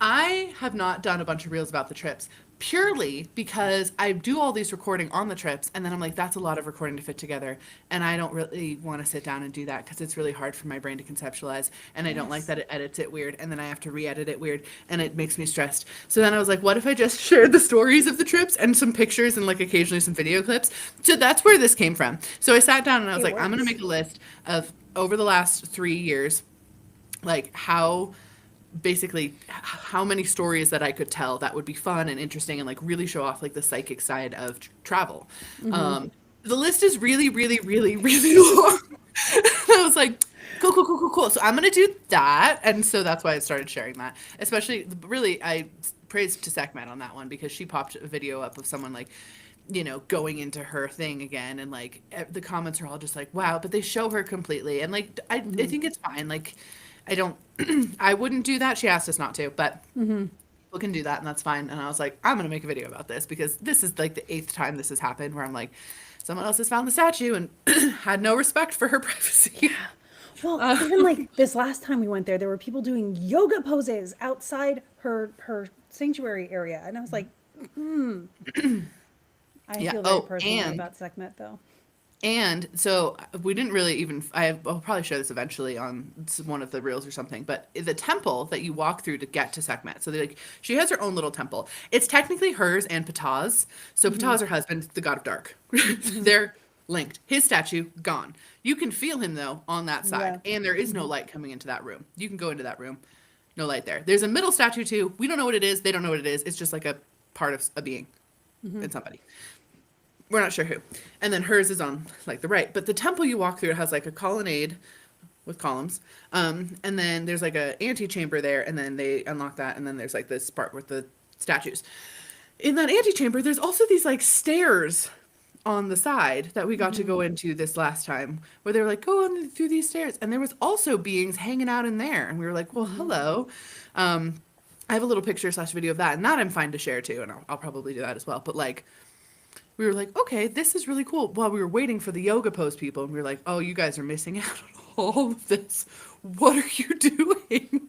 Speaker 2: I have not done a bunch of reels about the trips purely because I do all these recording on the trips and then I'm like, that's a lot of recording to fit together. And I don't really want to sit down and do that because it's really hard for my brain to conceptualize. And I don't like that it edits it weird. And then I have to re-edit it weird and it makes me stressed. So then I was like, what if I just shared the stories of the trips and some pictures and like occasionally some video clips? So that's where this came from. So I sat down and I was
Speaker 1: It
Speaker 2: like, I'm going to
Speaker 1: works.
Speaker 2: make a list of over the last 3 years, like how how many stories that I could tell that would be fun and interesting and like really show off like the psychic side of travel. The list is really, really, really, really long. I was like, cool. So I'm gonna do that, and so that's why I started sharing that. Especially, really, I praised to Sekhmet on that one because she popped a video up of someone like, going into her thing again, and like the comments are all just like, wow, but they show her completely, and like I think it's fine. Like, I don't, I wouldn't do that. She asked us not to, but people can do that, and that's fine. And I was like, I'm gonna make a video about this because this is like the 8th time this has happened where I'm like, someone else has found the statue and had no respect for her privacy.
Speaker 1: Well, even like this last time we went there were people doing yoga poses outside her sanctuary area, and I was like, I
Speaker 2: Yeah.
Speaker 1: feel very
Speaker 2: Oh,
Speaker 1: personally
Speaker 2: and-
Speaker 1: about Sekhmet though.
Speaker 2: And so we didn't really even, I'll probably show this eventually on one of the reels or something, but the temple that you walk through to get to Sekhmet. So she has her own little temple. It's technically hers and Ptah's. So Ptah's her husband, the god of dark. They're linked. His statue, gone. You can feel him though on that side.
Speaker 1: Yeah.
Speaker 2: And there is no light coming into that room. You can go into that room. No light there. There's a middle statue too. We don't know what it is. They don't know what it is. It's just like a part of a being and somebody. We're not sure who. And then hers is on like the right. But the temple you walk through has like a colonnade with columns. And then there's like a antechamber there, and then they unlock that, and then there's like this part with the statues. In that antechamber, there's also these like stairs on the side that we got to go into this last time, where they were like, go on through these stairs. And there was also beings hanging out in there. And we were like, well, hello. I have a little picture / video of that, and that I'm fine to share too, and I'll probably do that as well. But like, we were like, okay, this is really cool. While we were waiting for the yoga pose people, and we were like, oh, you guys are missing out on all of this. What are you doing?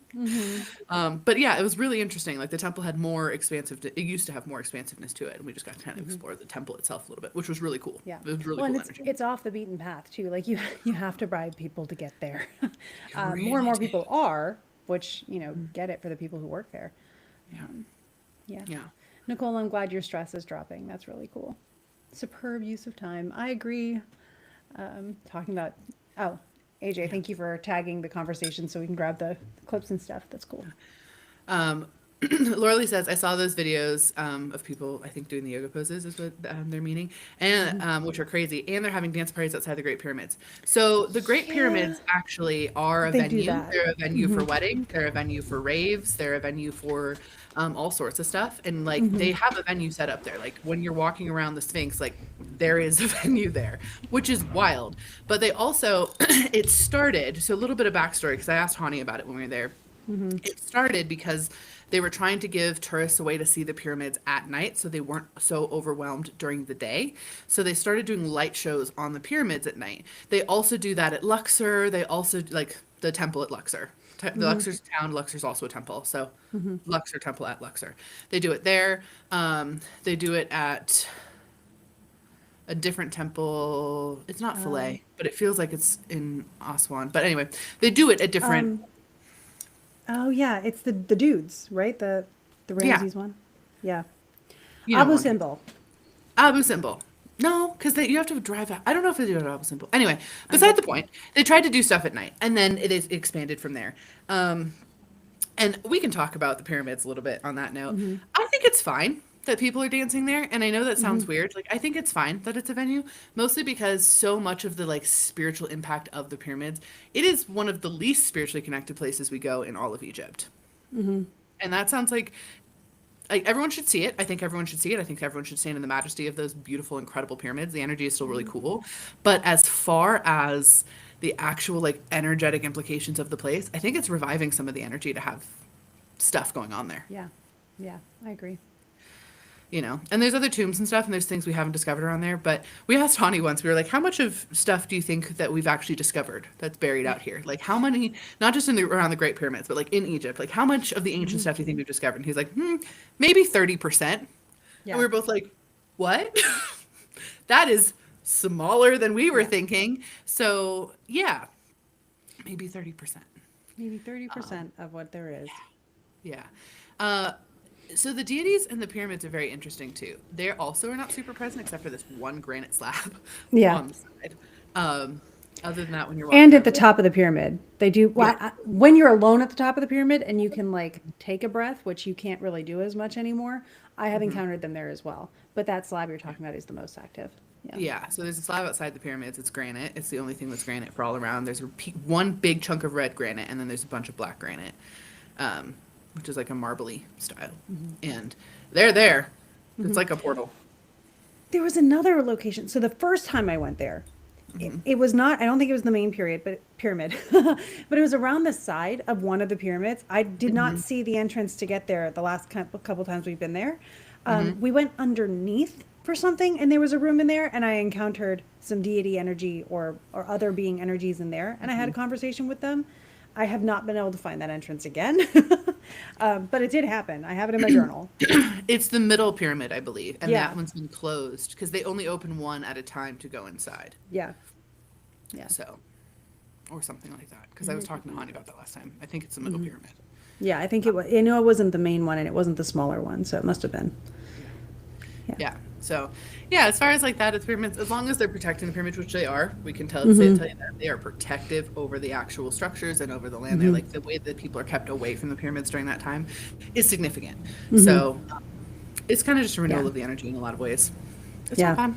Speaker 2: But yeah, it was really interesting. Like the temple had more it used to have more expansiveness to it, and we just got to kind of explore the temple itself a little bit, which was really cool.
Speaker 1: Yeah.
Speaker 2: It was really
Speaker 1: Well,
Speaker 2: cool
Speaker 1: and
Speaker 2: energy.
Speaker 1: it's off the beaten path too. Like you have to bribe people to get there. More
Speaker 2: really
Speaker 1: and more
Speaker 2: do.
Speaker 1: people are, which get it for the people who work there.
Speaker 2: Yeah.
Speaker 1: Yeah. Nicole, I'm glad your stress is dropping. That's really cool. Superb use of time. I agree. Talking about AJ, thank you for tagging the conversation so we can grab the clips and stuff. That's cool.
Speaker 2: Laura Lee says, I saw those videos of people, I think, doing the yoga poses is what they're meaning, and which are crazy. And they're having dance parties outside the Great Pyramids. So the Great Pyramids actually are a
Speaker 1: They do
Speaker 2: venue.
Speaker 1: that.
Speaker 2: They're a venue for weddings. They're a venue for raves. They're a venue for all sorts of stuff. And like they have a venue set up there. Like when you're walking around the Sphinx, like there is a venue there, which is wild. But they also, it started, so a little bit of backstory, because I asked Hani about it when we were there. It started because they were trying to give tourists a way to see the pyramids at night so they weren't so overwhelmed during the day. So they started doing light shows on the pyramids at night. They also do that at Luxor. They also like the temple at Luxor. The Luxor's a town. Luxor's also a temple. So Luxor temple at Luxor. They do it there. They do it at a different temple. It's not Philae, but it feels like it's in Aswan. But anyway, they do it at different.
Speaker 1: Oh yeah, it's the dudes, right? The
Speaker 2: Yeah.
Speaker 1: Ramses one. Yeah.
Speaker 2: You know
Speaker 1: Abu
Speaker 2: what I'm
Speaker 1: Simbel.
Speaker 2: Abu Simbel. No, because you have to drive out. I don't know if they do it at Abu Simbel. Anyway, beside the point, they tried to do stuff at night, and then it is expanded from there. And we can talk about the pyramids a little bit on that note. I think it's fine that people are dancing there, and I know that sounds weird. Like, I think it's fine that it's a venue, mostly because so much of the like spiritual impact of the pyramids, it is one of the least spiritually connected places we go in all of Egypt. And that sounds like everyone should see it. I think everyone should see it. I think everyone should stand in the majesty of those beautiful, incredible pyramids. The energy is still really cool. But as far as the actual like energetic implications of the place, I think it's reviving some of the energy to have stuff going on there.
Speaker 1: Yeah. Yeah, I agree.
Speaker 2: You know, and there's other tombs and stuff, and there's things we haven't discovered around there. But we asked Hani once, we were like, how much of stuff do you think that we've actually discovered that's buried out here? Like, how many, not just around the Great Pyramids, but like in Egypt, like how much of the ancient stuff do you think we've discovered? And he's like, maybe 30%.
Speaker 1: Yeah.
Speaker 2: And we were both like, what? That is smaller than we were thinking. So yeah, maybe 30%.
Speaker 1: Maybe 30% of what there is.
Speaker 2: Yeah. So the deities and the pyramids are very interesting too. They also are not super present except for this one granite slab
Speaker 1: Yeah.
Speaker 2: on the side. Other than that, when you're walking
Speaker 1: And at the
Speaker 2: around-
Speaker 1: top of the pyramid, they do. When you're alone at the top of the pyramid and you can like take a breath, which you can't really do as much anymore. I have encountered them there as well. But that slab you're talking about is the most active. Yeah.
Speaker 2: Yeah, so there's a slab outside the pyramids. It's granite. It's the only thing that's granite for all around. There's one big chunk of red granite, and then there's a bunch of black granite, which is like a marbly style. And they're there. It's like a portal.
Speaker 1: There was another location. So the first time I went there, it was not, I don't think it was the main pyramid, but it was around the side of one of the pyramids. I did not see the entrance to get there the last couple times we've been there. We went underneath for something, and there was a room in there, and I encountered some deity energy or other being energies in there, and I had a conversation with them. I have not been able to find that entrance again, but it did happen. I have it in my journal.
Speaker 2: It's the middle pyramid, I believe, and
Speaker 1: Yeah.
Speaker 2: that one's been closed because they only open one at a time to go inside.
Speaker 1: Yeah. Yeah.
Speaker 2: So, or something like that. Because I was talking to Hani about that last time. I think it's the middle pyramid.
Speaker 1: Yeah, I think it was, I know it wasn't the main one and it wasn't the smaller one, so it must have been.
Speaker 2: Yeah. So, yeah, as far as like that, it's pyramids, as long as they're protecting the pyramids, which they are, we can tell you that they are protective over the actual structures and over the land. They're like the way that people are kept away from the pyramids during that time is significant. So, it's kind of just a renewal
Speaker 1: Yeah.
Speaker 2: of the energy in a lot of ways. It's
Speaker 1: Yeah.
Speaker 2: not fun.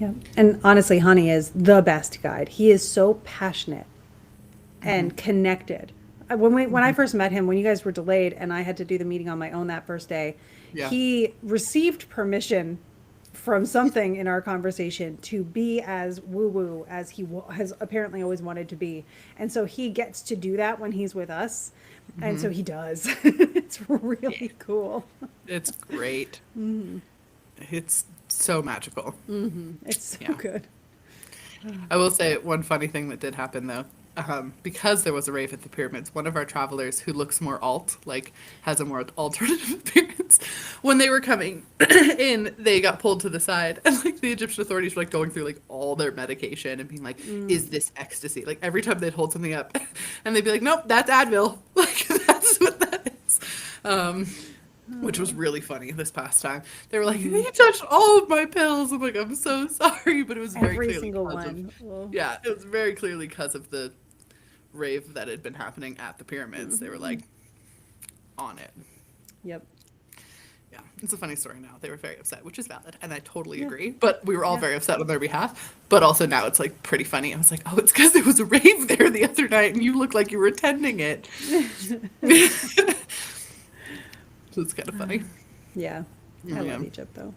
Speaker 1: Yeah. And honestly, Hani is the best guide. He is so passionate and connected. When I first met him, when you guys were delayed and I had to do the meeting on my own that first day,
Speaker 2: Yeah.
Speaker 1: he received permission from something in our conversation to be as woo-woo as he has apparently always wanted to be. And so he gets to do that when he's with us. And so he does. It's really cool.
Speaker 2: It's great. It's so magical.
Speaker 1: It's so
Speaker 2: Yeah.
Speaker 1: good.
Speaker 2: I will say one funny thing that did happen though. Because there was a rave at the pyramids, one of our travelers who looks more alt, like has a more alternative appearance, when they were coming in, they got pulled to the side, and like the Egyptian authorities were like going through like all their medication and being like, "Is this ecstasy?" Like every time they'd hold something up, and they'd be like, "Nope, that's Advil." Like that's what that is. Which was really funny this past time. They were like, "You touched all of my pills." I'm like, "I'm so sorry," but it was very
Speaker 1: Every
Speaker 2: clearly
Speaker 1: single
Speaker 2: because
Speaker 1: one.
Speaker 2: of, yeah, it was very clearly because of the rave that had been happening at the pyramids. They were like on it.
Speaker 1: Yep.
Speaker 2: Yeah, it's a funny story now. They were very upset, which is valid, and I totally agree. But we were all very upset on their behalf. But also now it's like pretty funny. I was like, "Oh, it's because there was a rave there the other night, and you look like you were attending it." So it's kind of funny.
Speaker 1: Yeah. I
Speaker 2: Yeah.
Speaker 1: love Egypt though.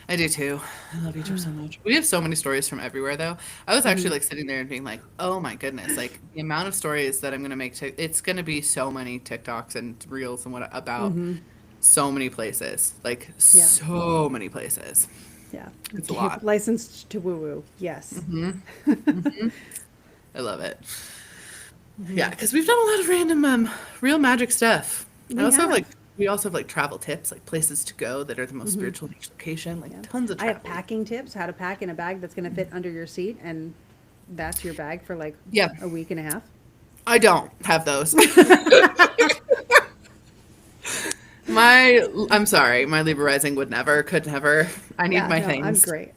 Speaker 2: I do too. I love Egypt so much. We have so many stories from everywhere, though. I was actually like sitting there and being like, "Oh my goodness!" Like the amount of stories that I'm gonna make. It's gonna be so many TikToks and reels and what about so many places. Like
Speaker 1: Yeah.
Speaker 2: so many places.
Speaker 1: Yeah.
Speaker 2: It's a lot.
Speaker 1: Licensed to woo woo. Yes.
Speaker 2: I love it. Yeah, because we've done a lot of random real magic stuff.
Speaker 1: We have.
Speaker 2: We also have like travel tips, like places to go that are the most spiritual in each location, like tons of
Speaker 1: I have
Speaker 2: travel.
Speaker 1: packing tips, how to pack in a bag that's going to fit under your seat, and that's your bag for like
Speaker 2: Yeah,
Speaker 1: a week and a half.
Speaker 2: I don't have those. I'm sorry, my Libra rising would never, could never. I need
Speaker 1: Yeah,
Speaker 2: my
Speaker 1: no, I'm
Speaker 2: things.
Speaker 1: great.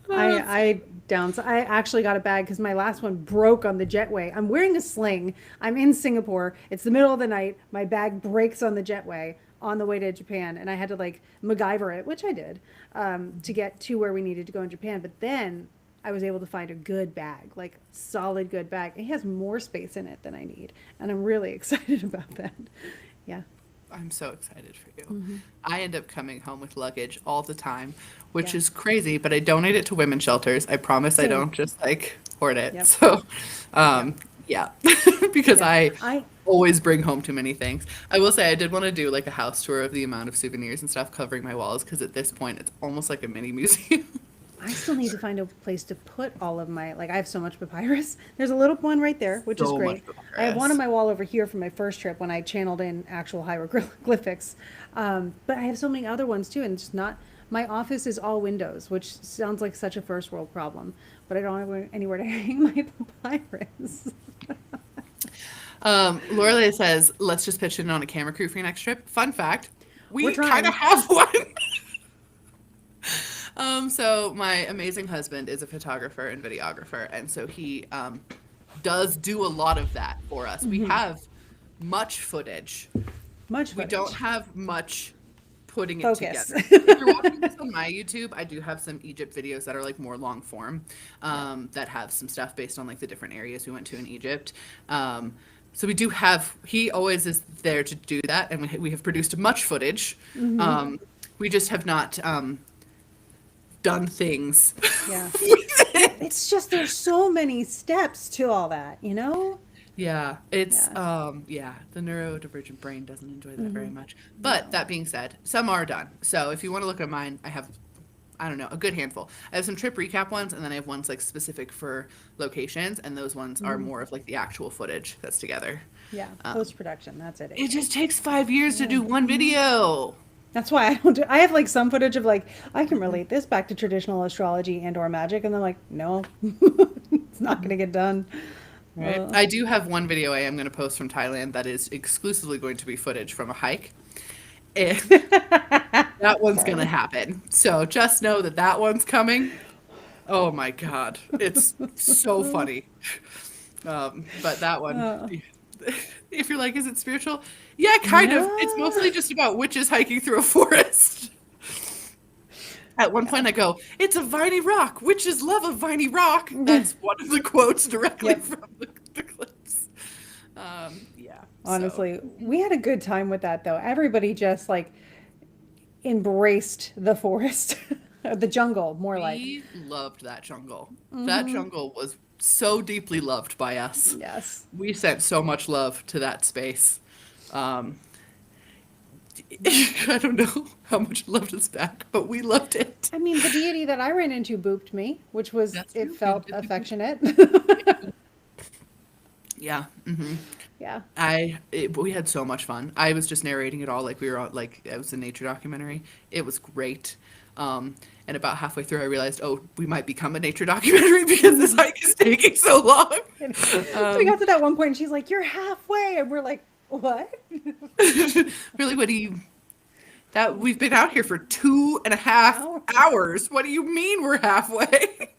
Speaker 1: I actually got a bag because my last one broke on the jetway. I'm wearing a sling. I'm in Singapore. It's the middle of the night. My bag breaks on the jetway on the way to Japan, and I had to like MacGyver it, which I did, to get to where we needed to go in Japan. But then I was able to find a good bag, like solid good bag. It has more space in it than I need, and I'm really excited about that. Yeah.
Speaker 2: I'm so excited for you. I end up coming home with luggage all the time, which
Speaker 1: Yeah.
Speaker 2: is crazy, but I donate it to women's shelters. I promise I
Speaker 1: Same.
Speaker 2: don't just like hoard it.
Speaker 1: Yep.
Speaker 2: So, yeah, because
Speaker 1: Yeah.
Speaker 2: I
Speaker 1: I
Speaker 2: always bring home too many things. I will say I did want to do like a house tour of the amount of souvenirs and stuff covering my walls because at this point it's almost like a mini museum.
Speaker 1: I still need to find a place to put all of my, like, I have so much papyrus. There's a little one right there, which is
Speaker 2: So
Speaker 1: great.
Speaker 2: much
Speaker 1: I have one on
Speaker 2: papyrus.
Speaker 1: my wall over here from my first trip when I channeled in actual hieroglyphics. But I have so many other ones too, and it's not, my office is all windows, which sounds like such a first world problem, but I don't have anywhere to hang my papyrus.
Speaker 2: Lorelei says, let's just pitch in on a camera crew for your next trip. Fun fact,
Speaker 1: We're
Speaker 2: we
Speaker 1: trying.
Speaker 2: kind of have one. So my amazing husband is a photographer and videographer, and so he does do a lot of that for us. We have much footage.
Speaker 1: Much
Speaker 2: We
Speaker 1: footage.
Speaker 2: don't have much putting it
Speaker 1: Focus.
Speaker 2: together. If you're watching this on my YouTube, I do have some Egypt videos that are like more long form, that have some stuff based on like the different areas we went to in Egypt. So we do have, he always is there to do that, and we have produced much footage. We just have not done things.
Speaker 1: Yeah.
Speaker 2: with it.
Speaker 1: It's just, there's so many steps to all that, you know?
Speaker 2: Yeah, it's
Speaker 1: Yeah.
Speaker 2: yeah, the neurodivergent brain doesn't enjoy that very much. But that being said, some are done. So if you want to look at mine, I have, I don't know, a good handful. I have some trip recap ones, and then I have ones like specific for locations, and those ones are more of like the actual footage that's together.
Speaker 1: Yeah. Post production. That's it.
Speaker 2: It just takes 5 years to do one video.
Speaker 1: That's why I don't do, I have like some footage of like, I can relate this back to traditional astrology and or magic. And they're like, no, it's not going to get done.
Speaker 2: Right. I do have one video I am going to post from Thailand that is exclusively going to be footage from a hike. And that one's going to happen. So just know that that one's coming. Oh my God. It's so funny. But that one, if you're like, is it spiritual? Yeah, kind of. It's
Speaker 1: No.
Speaker 2: mostly just about witches hiking through a forest. At one point, I go, "It's a viney rock. Witches love a viney rock." That's one of the quotes directly
Speaker 1: Yep.
Speaker 2: from the clips. Yeah.
Speaker 1: Honestly, we had a good time with that though. Everybody just like embraced the forest, the jungle, more like.
Speaker 2: We loved that jungle. That jungle was so deeply loved by us.
Speaker 1: Yes.
Speaker 2: We sent so much love to that space. I don't know how much it loved us back, but we loved it.
Speaker 1: I mean, the deity that I ran into booped me, which was,
Speaker 2: That's
Speaker 1: it
Speaker 2: true.
Speaker 1: felt affectionate.
Speaker 2: Yeah.
Speaker 1: Yeah.
Speaker 2: We had so much fun. I was just narrating it all like we were on, like it was a nature documentary. It was great. And about halfway through, I realized, oh, we might become a nature documentary because this hike is taking so long.
Speaker 1: So we got to that one point and she's like, you're halfway. And we're like, what?
Speaker 2: Really, what do you? That we've been out here for 2.5 hours. What do you mean we're halfway?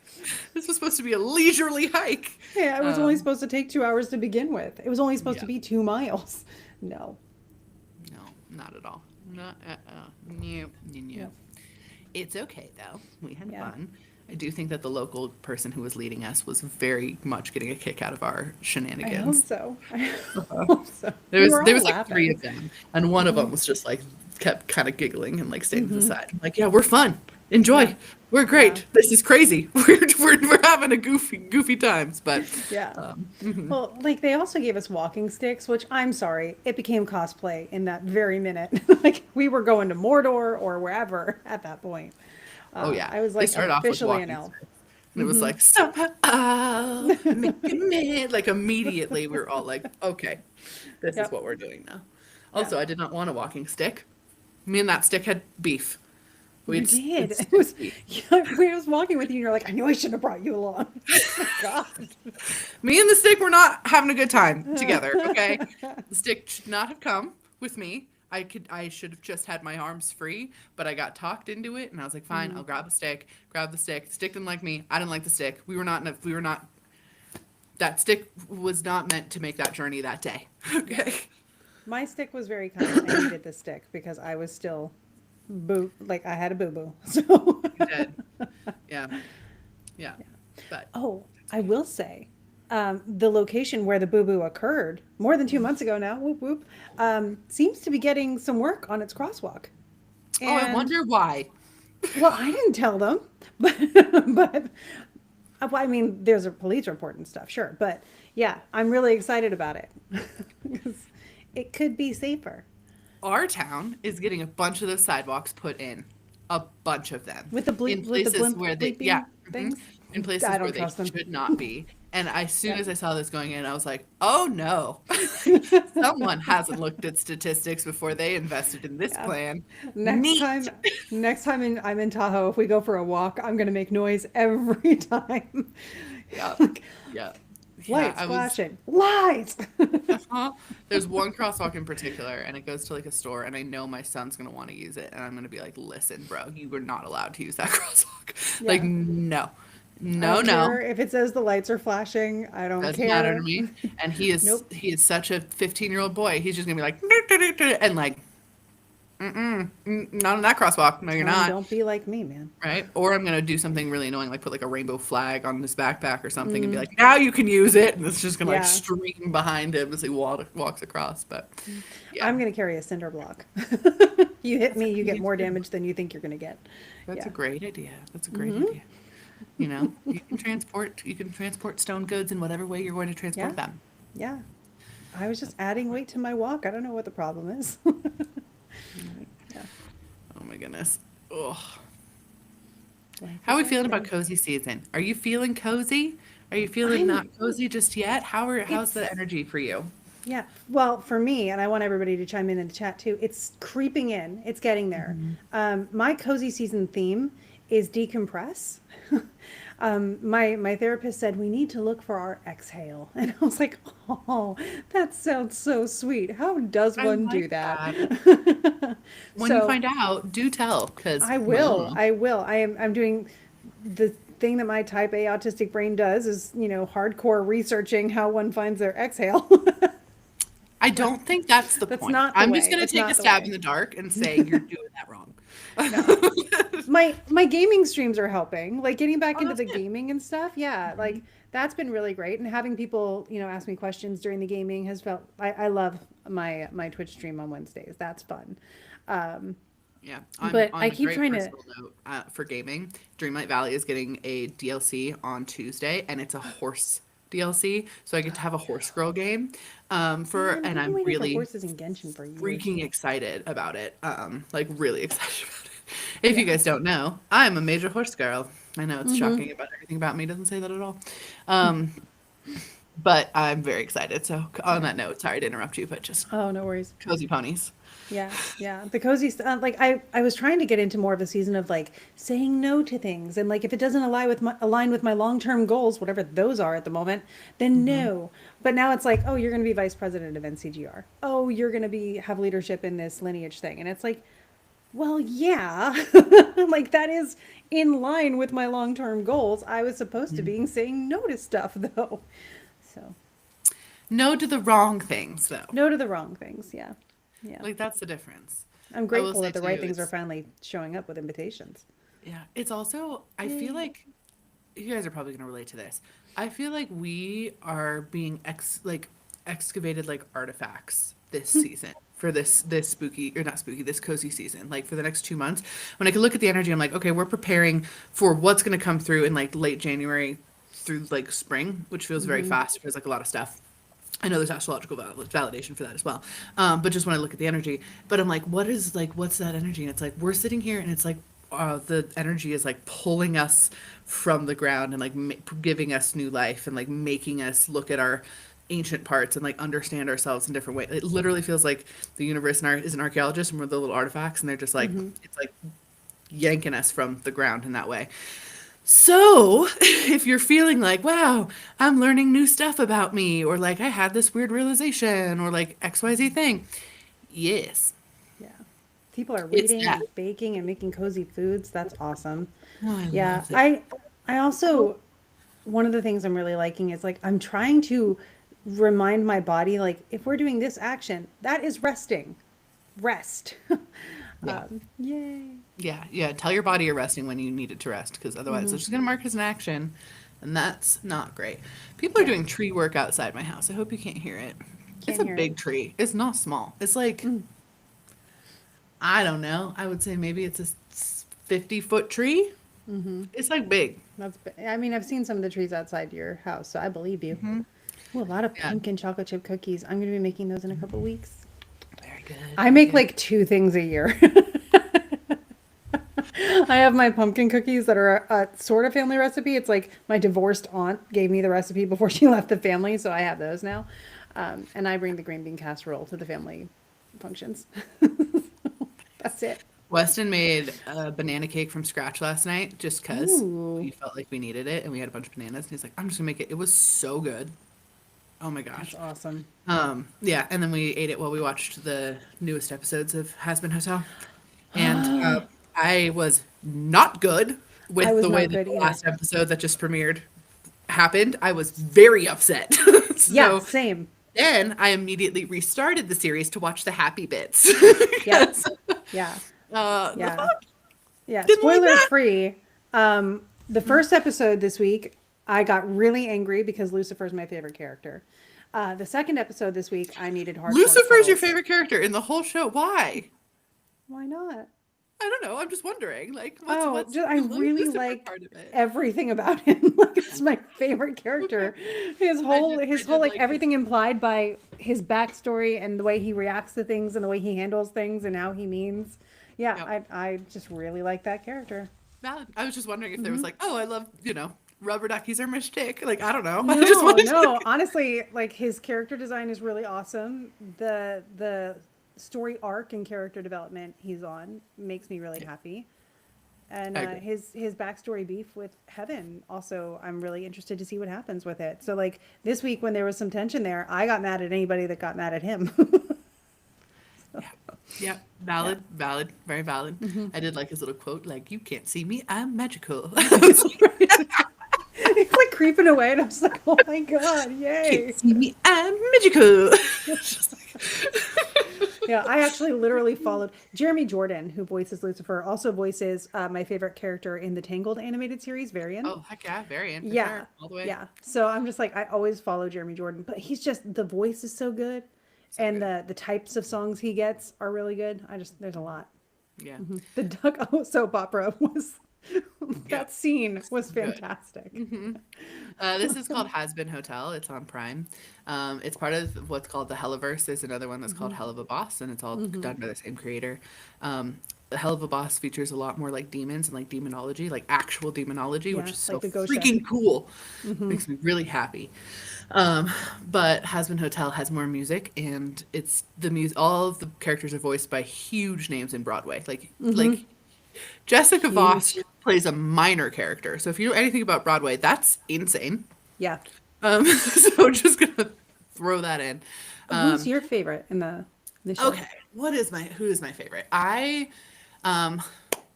Speaker 2: This was supposed to be a leisurely hike.
Speaker 1: Yeah, it was only supposed to take 2 hours to begin with. It was only supposed to
Speaker 2: Yeah.
Speaker 1: be 2 miles. No.
Speaker 2: No, not at all. Not at all. No, no, no. It's okay though. We had
Speaker 1: Yeah.
Speaker 2: fun. I do think that the local person who was leading us was very much getting a kick out of our
Speaker 1: I hope
Speaker 2: shenanigans.
Speaker 1: so. I hope so.
Speaker 2: There
Speaker 1: We
Speaker 2: was
Speaker 1: were
Speaker 2: there
Speaker 1: all
Speaker 2: was like
Speaker 1: laughing.
Speaker 2: 3 of them, and one of them was just like kept kind of giggling and like stayed to the side. I'm like, yeah, we're fun. Enjoy. We're great.
Speaker 1: Yeah.
Speaker 2: This is crazy. We're having a goofy times, but
Speaker 1: Yeah.
Speaker 2: mhm.
Speaker 1: Well, like they also gave us walking sticks, which I'm sorry, it became cosplay in that very minute. Like we were going to Mordor or wherever at that point.
Speaker 2: Oh yeah,
Speaker 1: I was
Speaker 2: they
Speaker 1: like
Speaker 2: started off with
Speaker 1: officially an
Speaker 2: walking
Speaker 1: elf.
Speaker 2: sticks. And it was like, make a minute. Like immediately we were all like, okay, this is
Speaker 1: Yep.
Speaker 2: what we're doing now.
Speaker 1: Yeah.
Speaker 2: Also, I did not want a walking stick. Me and that stick had beef.
Speaker 1: You did.
Speaker 2: It's
Speaker 1: It was,
Speaker 2: beef.
Speaker 1: yeah, when I was walking with you, you're like, I knew I shouldn't have brought you along. Oh, God.
Speaker 2: Me and the stick were not having a good time together, okay? The stick should not have come with me. I should have just had my arms free, but I got talked into it and I was like, fine, I'll grab the stick. The stick. The stick didn't like me. I didn't like the stick. We were not that stick was not meant to make that journey that day. Okay.
Speaker 1: My stick was very kind. I needed the stick because I was still like I had a boo-boo. So,
Speaker 2: You did. Yeah. Yeah. But
Speaker 1: oh, I will say, the location where the boo-boo occurred more than 2 months ago now, whoop whoop, seems to be getting some work on its crosswalk.
Speaker 2: oh, I
Speaker 1: And
Speaker 2: wonder why.
Speaker 1: well, I didn't tell them, but but well, I mean, there's a police report and stuff, sure, but yeah, I'm really excited about it because it could be safer
Speaker 2: Our town is getting a bunch of those sidewalks put in. A bunch of them.
Speaker 1: with the
Speaker 2: In
Speaker 1: bleep with the
Speaker 2: places
Speaker 1: blimp
Speaker 2: where they,
Speaker 1: bleeping
Speaker 2: yeah.
Speaker 1: things.
Speaker 2: In places
Speaker 1: I
Speaker 2: where
Speaker 1: don't
Speaker 2: they
Speaker 1: trust them.
Speaker 2: should not be. And as soon
Speaker 1: Yeah.
Speaker 2: as I saw this going in, I was like, oh no. Someone hasn't looked at statistics before they invested in this
Speaker 1: Yeah.
Speaker 2: plan.
Speaker 1: Next
Speaker 2: Neat.
Speaker 1: time, I'm in Tahoe, if we go for a walk, I'm gonna make noise every time.
Speaker 2: Yeah.
Speaker 1: Like,
Speaker 2: Yeah.
Speaker 1: lights
Speaker 2: I was,
Speaker 1: flashing, lights.
Speaker 2: there's one crosswalk in particular, and it goes to like a store, and I know my son's gonna want to use it, and I'm gonna be like, listen, bro, you were not allowed to use that crosswalk. Like,
Speaker 1: Yeah.
Speaker 2: no.
Speaker 1: I
Speaker 2: No,
Speaker 1: don't
Speaker 2: no.
Speaker 1: care if it says the lights are flashing. I don't
Speaker 2: Doesn't matter
Speaker 1: care.
Speaker 2: to me. And he is
Speaker 1: Nope.
Speaker 2: he is such a 15-year-old boy. He's just gonna be like "Doo, doo, doo, doo," and like, not on that crosswalk. No, you're
Speaker 1: Tell 'em
Speaker 2: not.
Speaker 1: don't be like me, man.
Speaker 2: Right? Or I'm gonna do something really annoying, like put like a rainbow flag on his backpack or something, and be like, now you can use it. And it's just gonna like
Speaker 1: Yeah.
Speaker 2: stream behind him as he walks across. But yeah,
Speaker 1: I'm gonna carry a cinder block. You hit me, you get more damage than you think you're gonna get.
Speaker 2: that's
Speaker 1: Yeah.
Speaker 2: a great idea. That's a great idea. You know, you can transport stone goods in whatever way you're going to transport
Speaker 1: Yeah.
Speaker 2: them.
Speaker 1: Yeah. I was just adding weight to my walk. I don't know what the problem is. Yeah.
Speaker 2: Oh my goodness. Ugh.
Speaker 1: Life
Speaker 2: How are we
Speaker 1: is
Speaker 2: feeling
Speaker 1: like
Speaker 2: about
Speaker 1: that.
Speaker 2: cozy season? Are you feeling cozy? Are you feeling not
Speaker 1: I'm-
Speaker 2: cozy just yet? How's
Speaker 1: It's-
Speaker 2: the energy for you?
Speaker 1: Yeah. Well, for me, and I want everybody to chime in the chat too, it's creeping in. It's getting there. My cozy season theme is decompress. My therapist said we need to look for our exhale, and I was like, oh, that sounds so sweet. How does
Speaker 2: I
Speaker 1: one do
Speaker 2: like
Speaker 1: that?
Speaker 2: When you
Speaker 1: So-
Speaker 2: find out, do tell, because
Speaker 1: I will. I will. I'm doing the thing that my type A autistic brain does is, hardcore researching how one finds their exhale.
Speaker 2: I don't think that's the
Speaker 1: That's
Speaker 2: point.
Speaker 1: not the
Speaker 2: I'm just
Speaker 1: way.
Speaker 2: gonna
Speaker 1: It's
Speaker 2: take
Speaker 1: not
Speaker 2: a
Speaker 1: the
Speaker 2: stab
Speaker 1: way.
Speaker 2: in the dark and say you're doing that wrong.
Speaker 1: My gaming streams are helping. Like getting back into
Speaker 2: that's
Speaker 1: the
Speaker 2: good.
Speaker 1: gaming and stuff. Yeah, like that's been really great. And having people, ask me questions during the gaming has felt I love my Twitch stream on Wednesdays. That's fun.
Speaker 2: Yeah,
Speaker 1: But
Speaker 2: on
Speaker 1: I
Speaker 2: a
Speaker 1: keep
Speaker 2: great
Speaker 1: trying to-
Speaker 2: personal note, for gaming, Dreamlight Valley is getting a DLC on Tuesday, and it's a horse DLC, so I get to have a horse girl game. And
Speaker 1: I've been
Speaker 2: I'm
Speaker 1: waiting for
Speaker 2: really
Speaker 1: horses in Genshin for years.
Speaker 2: freaking excited about it. Like really excited about it. If you guys don't know, I'm a major horse girl. I know it's shocking about everything about me doesn't say that at all. But I'm very excited. So on that note, sorry to interrupt you, but just
Speaker 1: Oh, no worries.
Speaker 2: cozy ponies.
Speaker 1: Yeah, yeah. The cozy stuff. Like I was trying to get into more of a season of like saying no to things, and like if it doesn't align with my long term goals, whatever those are at the moment, then no. But now it's like, oh, you're going to be vice president of NCGR. Oh, you're going to have leadership in this lineage thing, and it's like, well, yeah, like that is in line with my long term goals. I was supposed to be saying no to stuff though, so
Speaker 2: No to the wrong things, though.
Speaker 1: no to the wrong things. Yeah, yeah.
Speaker 2: Like that's the difference.
Speaker 1: I'm
Speaker 2: I will
Speaker 1: grateful
Speaker 2: say
Speaker 1: that the right
Speaker 2: too,
Speaker 1: things are
Speaker 2: it's-
Speaker 1: finally showing up with invitations.
Speaker 2: Yeah, it's also, I feel like you guys are probably going to relate to this. I feel like we are being excavated like artifacts this season for this spooky, or not spooky, this cozy season, like for the next 2 months. When I can look at the energy, I'm like, okay, we're preparing for what's going to come through in like late January through like spring, which feels very fast. Feels like a lot of stuff. I know there's astrological validation for that as well. But just when I look at the energy, but I'm like, what's that energy? And it's like, we're sitting here and it's like, the energy is like pulling us from the ground and like giving us new life and like making us look at our ancient parts and like understand ourselves in different ways. It literally feels like the universe is an archaeologist and we're the little artifacts and they're just like, it's like yanking us from the ground in that way. So, if you're feeling like, wow, I'm learning new stuff about me, or like I had this weird realization, or like XYZ thing, yes,
Speaker 1: Yeah. People are
Speaker 2: it's
Speaker 1: reading
Speaker 2: that.
Speaker 1: and baking and making cozy foods. That's awesome.
Speaker 2: Oh, I
Speaker 1: Yeah.
Speaker 2: love it.
Speaker 1: I also, one of the things I'm really liking is like I'm trying to remind my body, like, if we're doing this action, that is resting. Rest.
Speaker 2: Yeah.
Speaker 1: Yay.
Speaker 2: Yeah, yeah. Tell your body you're resting when you need it to rest, because otherwise it's just gonna mark it as an action, and that's not great. People are
Speaker 1: Yeah.
Speaker 2: doing tree work outside my house. I hope you can't hear it. It's
Speaker 1: Can't
Speaker 2: a
Speaker 1: hear it.
Speaker 2: big tree. It's not small. It's like, I don't know. I would say maybe it's a 50-foot tree. It's like big.
Speaker 1: I mean, I've seen some of the trees outside your house, so I believe you. Ooh, a lot of
Speaker 2: Yeah.
Speaker 1: pumpkin chocolate chip cookies. I'm going to be making those in a couple weeks.
Speaker 2: Very good.
Speaker 1: I make like 2 things a year. I have my pumpkin cookies that are a sort of family recipe. It's like my divorced aunt gave me the recipe before she left the family, so I have those now. And I bring the green bean casserole to the family functions. That's it.
Speaker 2: Weston made a banana cake from scratch last night just because
Speaker 1: Ooh.
Speaker 2: we felt like we needed it and we had a bunch of bananas. And he's like, I'm just gonna make it. It was so good. Oh my gosh.
Speaker 1: That's awesome.
Speaker 2: Yeah, and then we ate it while we watched the newest episodes of Has Been Hotel. And I was not good
Speaker 1: I
Speaker 2: with
Speaker 1: was
Speaker 2: the way
Speaker 1: not
Speaker 2: that
Speaker 1: good
Speaker 2: the
Speaker 1: either.
Speaker 2: last episode that just premiered happened. I was very upset.
Speaker 1: Yeah,
Speaker 2: So
Speaker 1: same.
Speaker 2: then I immediately restarted the series to watch the happy bits.
Speaker 1: Yeah.
Speaker 2: Because,
Speaker 1: Yeah.
Speaker 2: the
Speaker 1: Yeah.
Speaker 2: fuck?
Speaker 1: Yeah.
Speaker 2: Didn't like
Speaker 1: Spoiler
Speaker 2: that.
Speaker 1: free. The first episode this week, I got really angry because Lucifer's my favorite character. The second episode this week, I needed hardcore
Speaker 2: Lucifer's your
Speaker 1: cuddles.
Speaker 2: favorite character in the whole show. Why?
Speaker 1: Why not?
Speaker 2: I don't know. I'm just wondering. Like,
Speaker 1: Oh,
Speaker 2: what's
Speaker 1: just, I
Speaker 2: the
Speaker 1: really
Speaker 2: Lucifer
Speaker 1: like
Speaker 2: part of it?
Speaker 1: everything about him. Like it's my favorite character. His
Speaker 2: I
Speaker 1: whole,
Speaker 2: did- I
Speaker 1: his
Speaker 2: did
Speaker 1: whole, like
Speaker 2: like
Speaker 1: everything implied by his backstory and the way he reacts to things and the way he handles things and how he means. Yeah,
Speaker 2: Yep.
Speaker 1: I just really like that character.
Speaker 2: Valid. I was just wondering if there
Speaker 1: Mm-hmm.
Speaker 2: was like, oh, I love, rubber duckies are my shtick. Like, I don't know. I just
Speaker 1: No,
Speaker 2: wanted
Speaker 1: no.
Speaker 2: to.
Speaker 1: Honestly, like his character design is really awesome. The story arc and character development he's on makes me really happy. And
Speaker 2: I agree.
Speaker 1: his backstory beef with Heaven also, I'm really interested to see what happens with it. So like this week when there was some tension there, I got mad at anybody that got mad at him.
Speaker 2: Yeah, valid, valid, very valid. I did like his little quote, like, you can't see me, I'm magical.
Speaker 1: He's like creeping away, and I was like, oh my god, yay!
Speaker 2: Can't see me, I'm magical. Just like-
Speaker 1: Yeah, I actually literally followed Jeremy Jordan, who voices Lucifer, also voices my favorite character in the Tangled animated series, Varian.
Speaker 2: Oh, heck yeah, variant. For
Speaker 1: Yeah,
Speaker 2: sure, all the way.
Speaker 1: yeah. So I'm just like, I always follow Jeremy Jordan, but he's just the voice is so good, and
Speaker 2: good.
Speaker 1: the types of songs he gets are really good. There's a lot.
Speaker 2: Yeah.
Speaker 1: The Duck soap opera was
Speaker 2: Yeah.
Speaker 1: that scene was
Speaker 2: Good.
Speaker 1: fantastic.
Speaker 2: This is called Has Been Hotel. It's on Prime. It's part of what's called the Helliverse. There's another one that's called Hell of a Boss, and it's all done by the same creator. The Hell of a Boss features a lot more like demons and like demonology, like actual demonology,
Speaker 1: Yeah,
Speaker 2: which is so
Speaker 1: like the ghost
Speaker 2: freaking cool. Makes me really happy. But Has Been Hotel has more music, and it's the music. All of the characters are voiced by huge names in Broadway, like Jessica Voss plays a minor character. So if you know anything about Broadway, that's insane.
Speaker 1: Yeah.
Speaker 2: So just gonna throw that in.
Speaker 1: Who's your favorite in the show?
Speaker 2: Okay, who is my favorite? I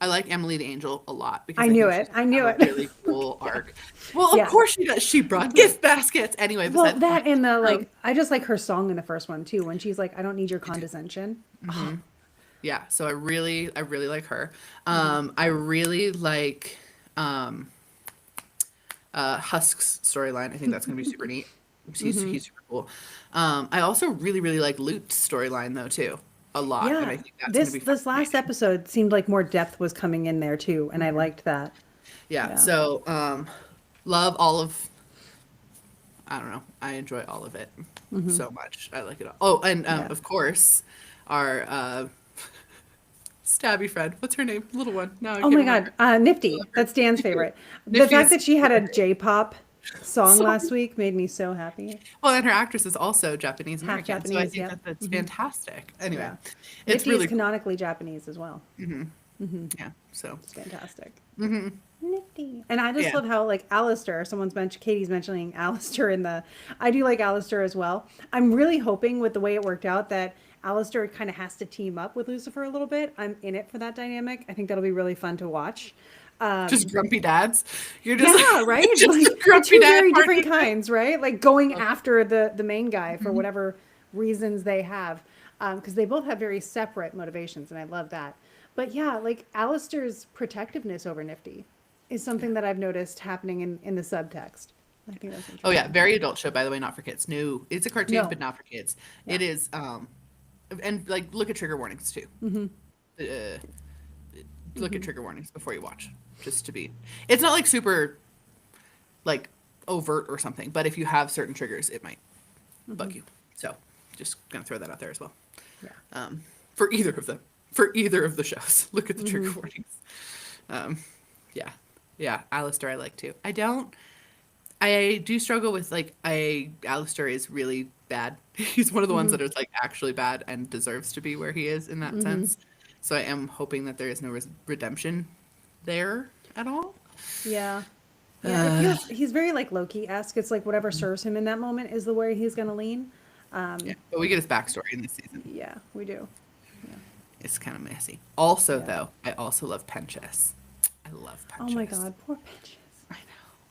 Speaker 2: like Emily the Angel a lot because
Speaker 1: I knew
Speaker 2: think
Speaker 1: it.
Speaker 2: she's
Speaker 1: I knew
Speaker 2: got
Speaker 1: it.
Speaker 2: a really cool arc. Well, of
Speaker 1: Yeah.
Speaker 2: course she does. She brought gift baskets anyway.
Speaker 1: Well,
Speaker 2: Besides
Speaker 1: that and the like, I just like her song in the first one too, when she's like, "I don't need your condescension."
Speaker 2: yeah, so I really like her. I really like Husk's storyline. I think that's gonna be super neat. He's super cool. I also really like Lute's storyline though too. a lot, and
Speaker 1: Yeah.
Speaker 2: I think that's going to
Speaker 1: This
Speaker 2: be
Speaker 1: this last
Speaker 2: fascinating.
Speaker 1: episode seemed like more depth was coming in there too, and I liked that.
Speaker 2: Yeah.
Speaker 1: Yeah.
Speaker 2: So, love all of. I don't know. I enjoy all of it so much. I like it all. Oh, and
Speaker 1: Yeah.
Speaker 2: of course, our stabby friend. What's her name? Little one. No, I
Speaker 1: Oh
Speaker 2: can't
Speaker 1: my God,
Speaker 2: remember. I
Speaker 1: Nifty.
Speaker 2: love her.
Speaker 1: That's Dan's favorite. The
Speaker 2: Nifty
Speaker 1: fact
Speaker 2: is
Speaker 1: that she had a
Speaker 2: super great.
Speaker 1: J-pop song
Speaker 2: So
Speaker 1: last week made me so happy.
Speaker 2: well, and her actress is also Japanese
Speaker 1: Half
Speaker 2: American, so I
Speaker 1: Japanese,
Speaker 2: think
Speaker 1: yep.
Speaker 2: that that's fantastic. Anyway,
Speaker 1: Yeah.
Speaker 2: it's
Speaker 1: Nifty is
Speaker 2: really cool.
Speaker 1: canonically Japanese as well.
Speaker 2: Yeah. So,
Speaker 1: It's fantastic. Nifty. And I just
Speaker 2: yeah.
Speaker 1: love how like Alistair, someone's mentioned Katie's mentioning Alistair in the I do like Alistair as well. I'm really hoping with the way it worked out that Alistair kind of has to team up with Lucifer a little bit. I'm in it for that dynamic. I think that'll be really fun to watch.
Speaker 2: Just grumpy dads. You're just
Speaker 1: Yeah, right?
Speaker 2: just
Speaker 1: Like
Speaker 2: a
Speaker 1: the
Speaker 2: grumpy
Speaker 1: two
Speaker 2: dad
Speaker 1: very
Speaker 2: partner.
Speaker 1: different kinds, right? Like going after the main guy for whatever reasons they have. Because they both have very separate motivations, and I love that. But yeah, like Alistair's protectiveness over Nifty is something that I've noticed happening in the subtext. I think that's
Speaker 2: Oh yeah,
Speaker 1: interesting.
Speaker 2: very adult show by the way, not for kids. No, it's a cartoon,
Speaker 1: No.
Speaker 2: but not for kids.
Speaker 1: Yeah.
Speaker 2: It is, and like look at trigger warnings too. Uh, look at trigger warnings before you watch, just to be. It's not like super, like overt or something, but if you have certain triggers, it might bug you. So, just gonna throw that out there as well.
Speaker 1: Yeah.
Speaker 2: For either of them, for either of the shows, look at the trigger warnings. Um, yeah, yeah, Alistair I like too. I do struggle with like Alistair is really bad. He's one of the ones that is like actually bad and deserves to be where he is in that sense. So I am hoping that there is no redemption there at all.
Speaker 1: Yeah. Yeah, it feels he's very like Loki-esque. It's like whatever serves him in that moment is the way he's gonna lean.
Speaker 2: Yeah, but we get his backstory in this season.
Speaker 1: Yeah, we do. Yeah.
Speaker 2: It's kind of messy. Also,
Speaker 1: Yeah.
Speaker 2: though, I also love Penchess. I love
Speaker 1: Oh my
Speaker 2: Penchess.
Speaker 1: God, poor Patches.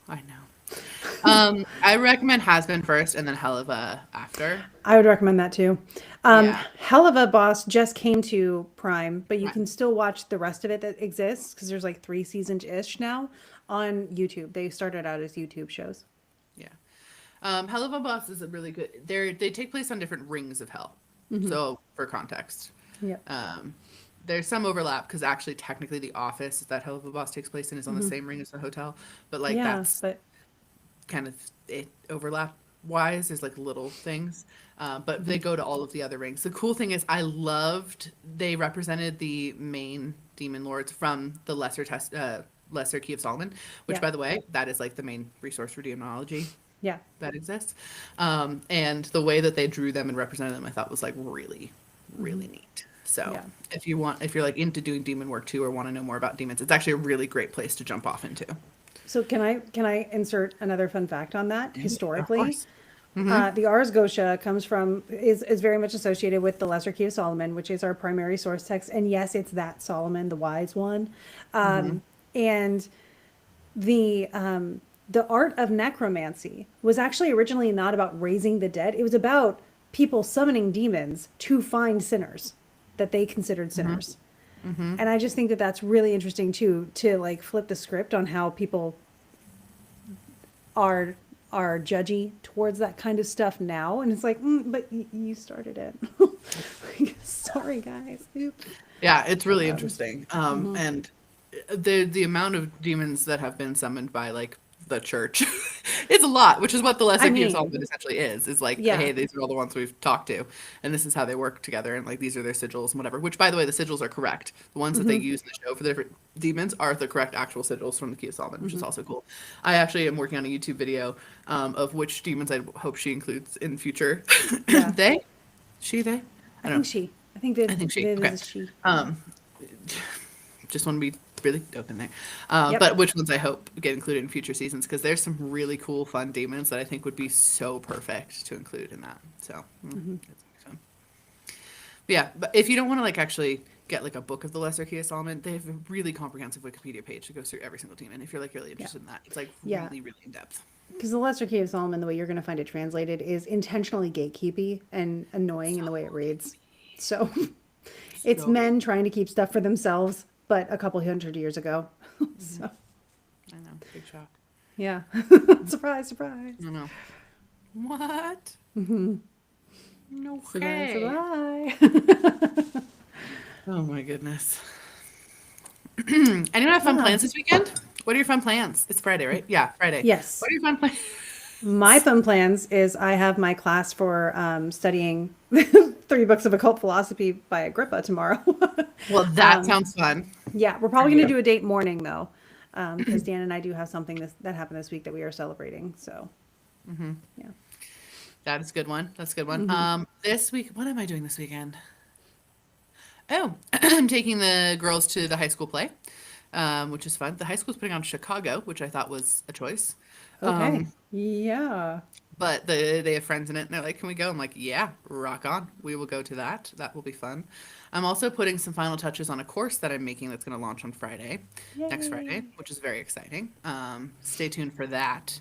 Speaker 2: I know. I recommend Has Been first and then Helva after.
Speaker 1: I would recommend that too.
Speaker 2: Yeah.
Speaker 1: Hell of a Boss just came to Prime, but you
Speaker 2: Right.
Speaker 1: can still watch the rest of it that exists because there's like 3 seasons ish now on YouTube. They started out as YouTube shows.
Speaker 2: Yeah. Hell of a Boss is a really good. They take place on different rings of hell. So for context,
Speaker 1: Yep.
Speaker 2: there's some overlap because actually technically the office that Hell of a Boss takes place in is on the same ring as the hotel, but like
Speaker 1: Yeah,
Speaker 2: that's
Speaker 1: but
Speaker 2: kind of it overlap wise. There's like little things, but they go to all of the other rings. The cool thing is I loved they represented the main demon lords from the lesser Key of Solomon, which
Speaker 1: yeah,
Speaker 2: by the way that is like the main resource for demonology
Speaker 1: yeah.
Speaker 2: that exists. And the way that they drew them and represented them I thought was like really really neat. So
Speaker 1: Yeah.
Speaker 2: if you're like into doing demon work too or want to know more about demons, it's actually a really great place to jump off into.
Speaker 1: So can I insert another fun fact on that?
Speaker 2: Of
Speaker 1: Historically,
Speaker 2: course.
Speaker 1: the Ars Gotia is very much associated with the Lesser Key of Solomon, which is our primary source text. And yes, it's that Solomon, the wise one. And the art of necromancy was actually originally not about raising the dead. It was about people summoning demons to find sinners that they considered sinners. And I just think that that's really interesting too, to like flip the script on how people are judgy towards that kind of stuff now. And it's like, but you started it. Like, sorry guys. Oops.
Speaker 2: Yeah, it's really interesting. And the amount of demons that have been summoned by like the church is a lot, which is what the Lesser
Speaker 1: I
Speaker 2: Key of
Speaker 1: mean,
Speaker 2: Solomon essentially is. Is like,
Speaker 1: yeah.
Speaker 2: hey, these are all the ones we've talked to, and this is how they work together, and like these are their sigils and whatever. Which, by the way, the sigils are correct. The ones that they use in the show for the different demons are the correct actual sigils from the Key of Solomon, which is also cool. I actually am working on a YouTube video of which demons I hope she includes in future.
Speaker 1: Yeah.
Speaker 2: They, she, they.
Speaker 1: I
Speaker 2: I
Speaker 1: think
Speaker 2: don't know.
Speaker 1: she. I think that
Speaker 2: I think she.
Speaker 1: Viv
Speaker 2: Okay.
Speaker 1: is she.
Speaker 2: Just want to be really open there.
Speaker 1: Yep.
Speaker 2: But which ones I hope get included in future seasons because there's some really cool, fun demons that I think would be so perfect to include in that. So that's gonna be fun. But yeah, but if you don't want to like actually get like a book of the Lesser Key of Solomon, they have a really comprehensive Wikipedia page that goes through every single demon. If you're like really interested in that, it's like
Speaker 1: Yeah.
Speaker 2: really, really in depth.
Speaker 1: Because the Lesser Key of Solomon, the way you're going to find it translated is intentionally gatekeepy and annoying in the way it reads. So it's
Speaker 2: So
Speaker 1: men trying to keep stuff for themselves, but a couple hundred years ago. So
Speaker 2: I know, big shock.
Speaker 1: yeah, surprise, surprise.
Speaker 2: I know. What?
Speaker 1: So that's a
Speaker 2: Okay.
Speaker 1: lie.
Speaker 2: Oh my goodness. Anyone have fun
Speaker 1: Ah,
Speaker 2: plans this weekend? What are your fun plans? It's Friday, right? Yeah, Friday.
Speaker 1: yes.
Speaker 2: What are your fun plans?
Speaker 1: My fun plans is I have my class for studying 3 books of occult philosophy by Agrippa tomorrow.
Speaker 2: Well, that sounds fun
Speaker 1: Yeah, we're
Speaker 2: for
Speaker 1: probably going to
Speaker 2: you.
Speaker 1: do a date morning though, because Dan and I do have something that happened this week that we are celebrating. So, yeah.
Speaker 2: That is a good one. That's a good one. This week, what am I doing this weekend? Oh, I'm taking the girls to the high school play, which is fun. The high school's putting on Chicago, which I thought was a choice.
Speaker 1: Okay. Yeah.
Speaker 2: But they have friends in it, and they're like, "Can we go?" I'm like, "Yeah, rock on. We will go to that. That will be fun." I'm also putting some final touches on a course that I'm making that's going to launch on Friday, next Friday,
Speaker 1: Yay.
Speaker 2: which is very exciting. Stay tuned for that,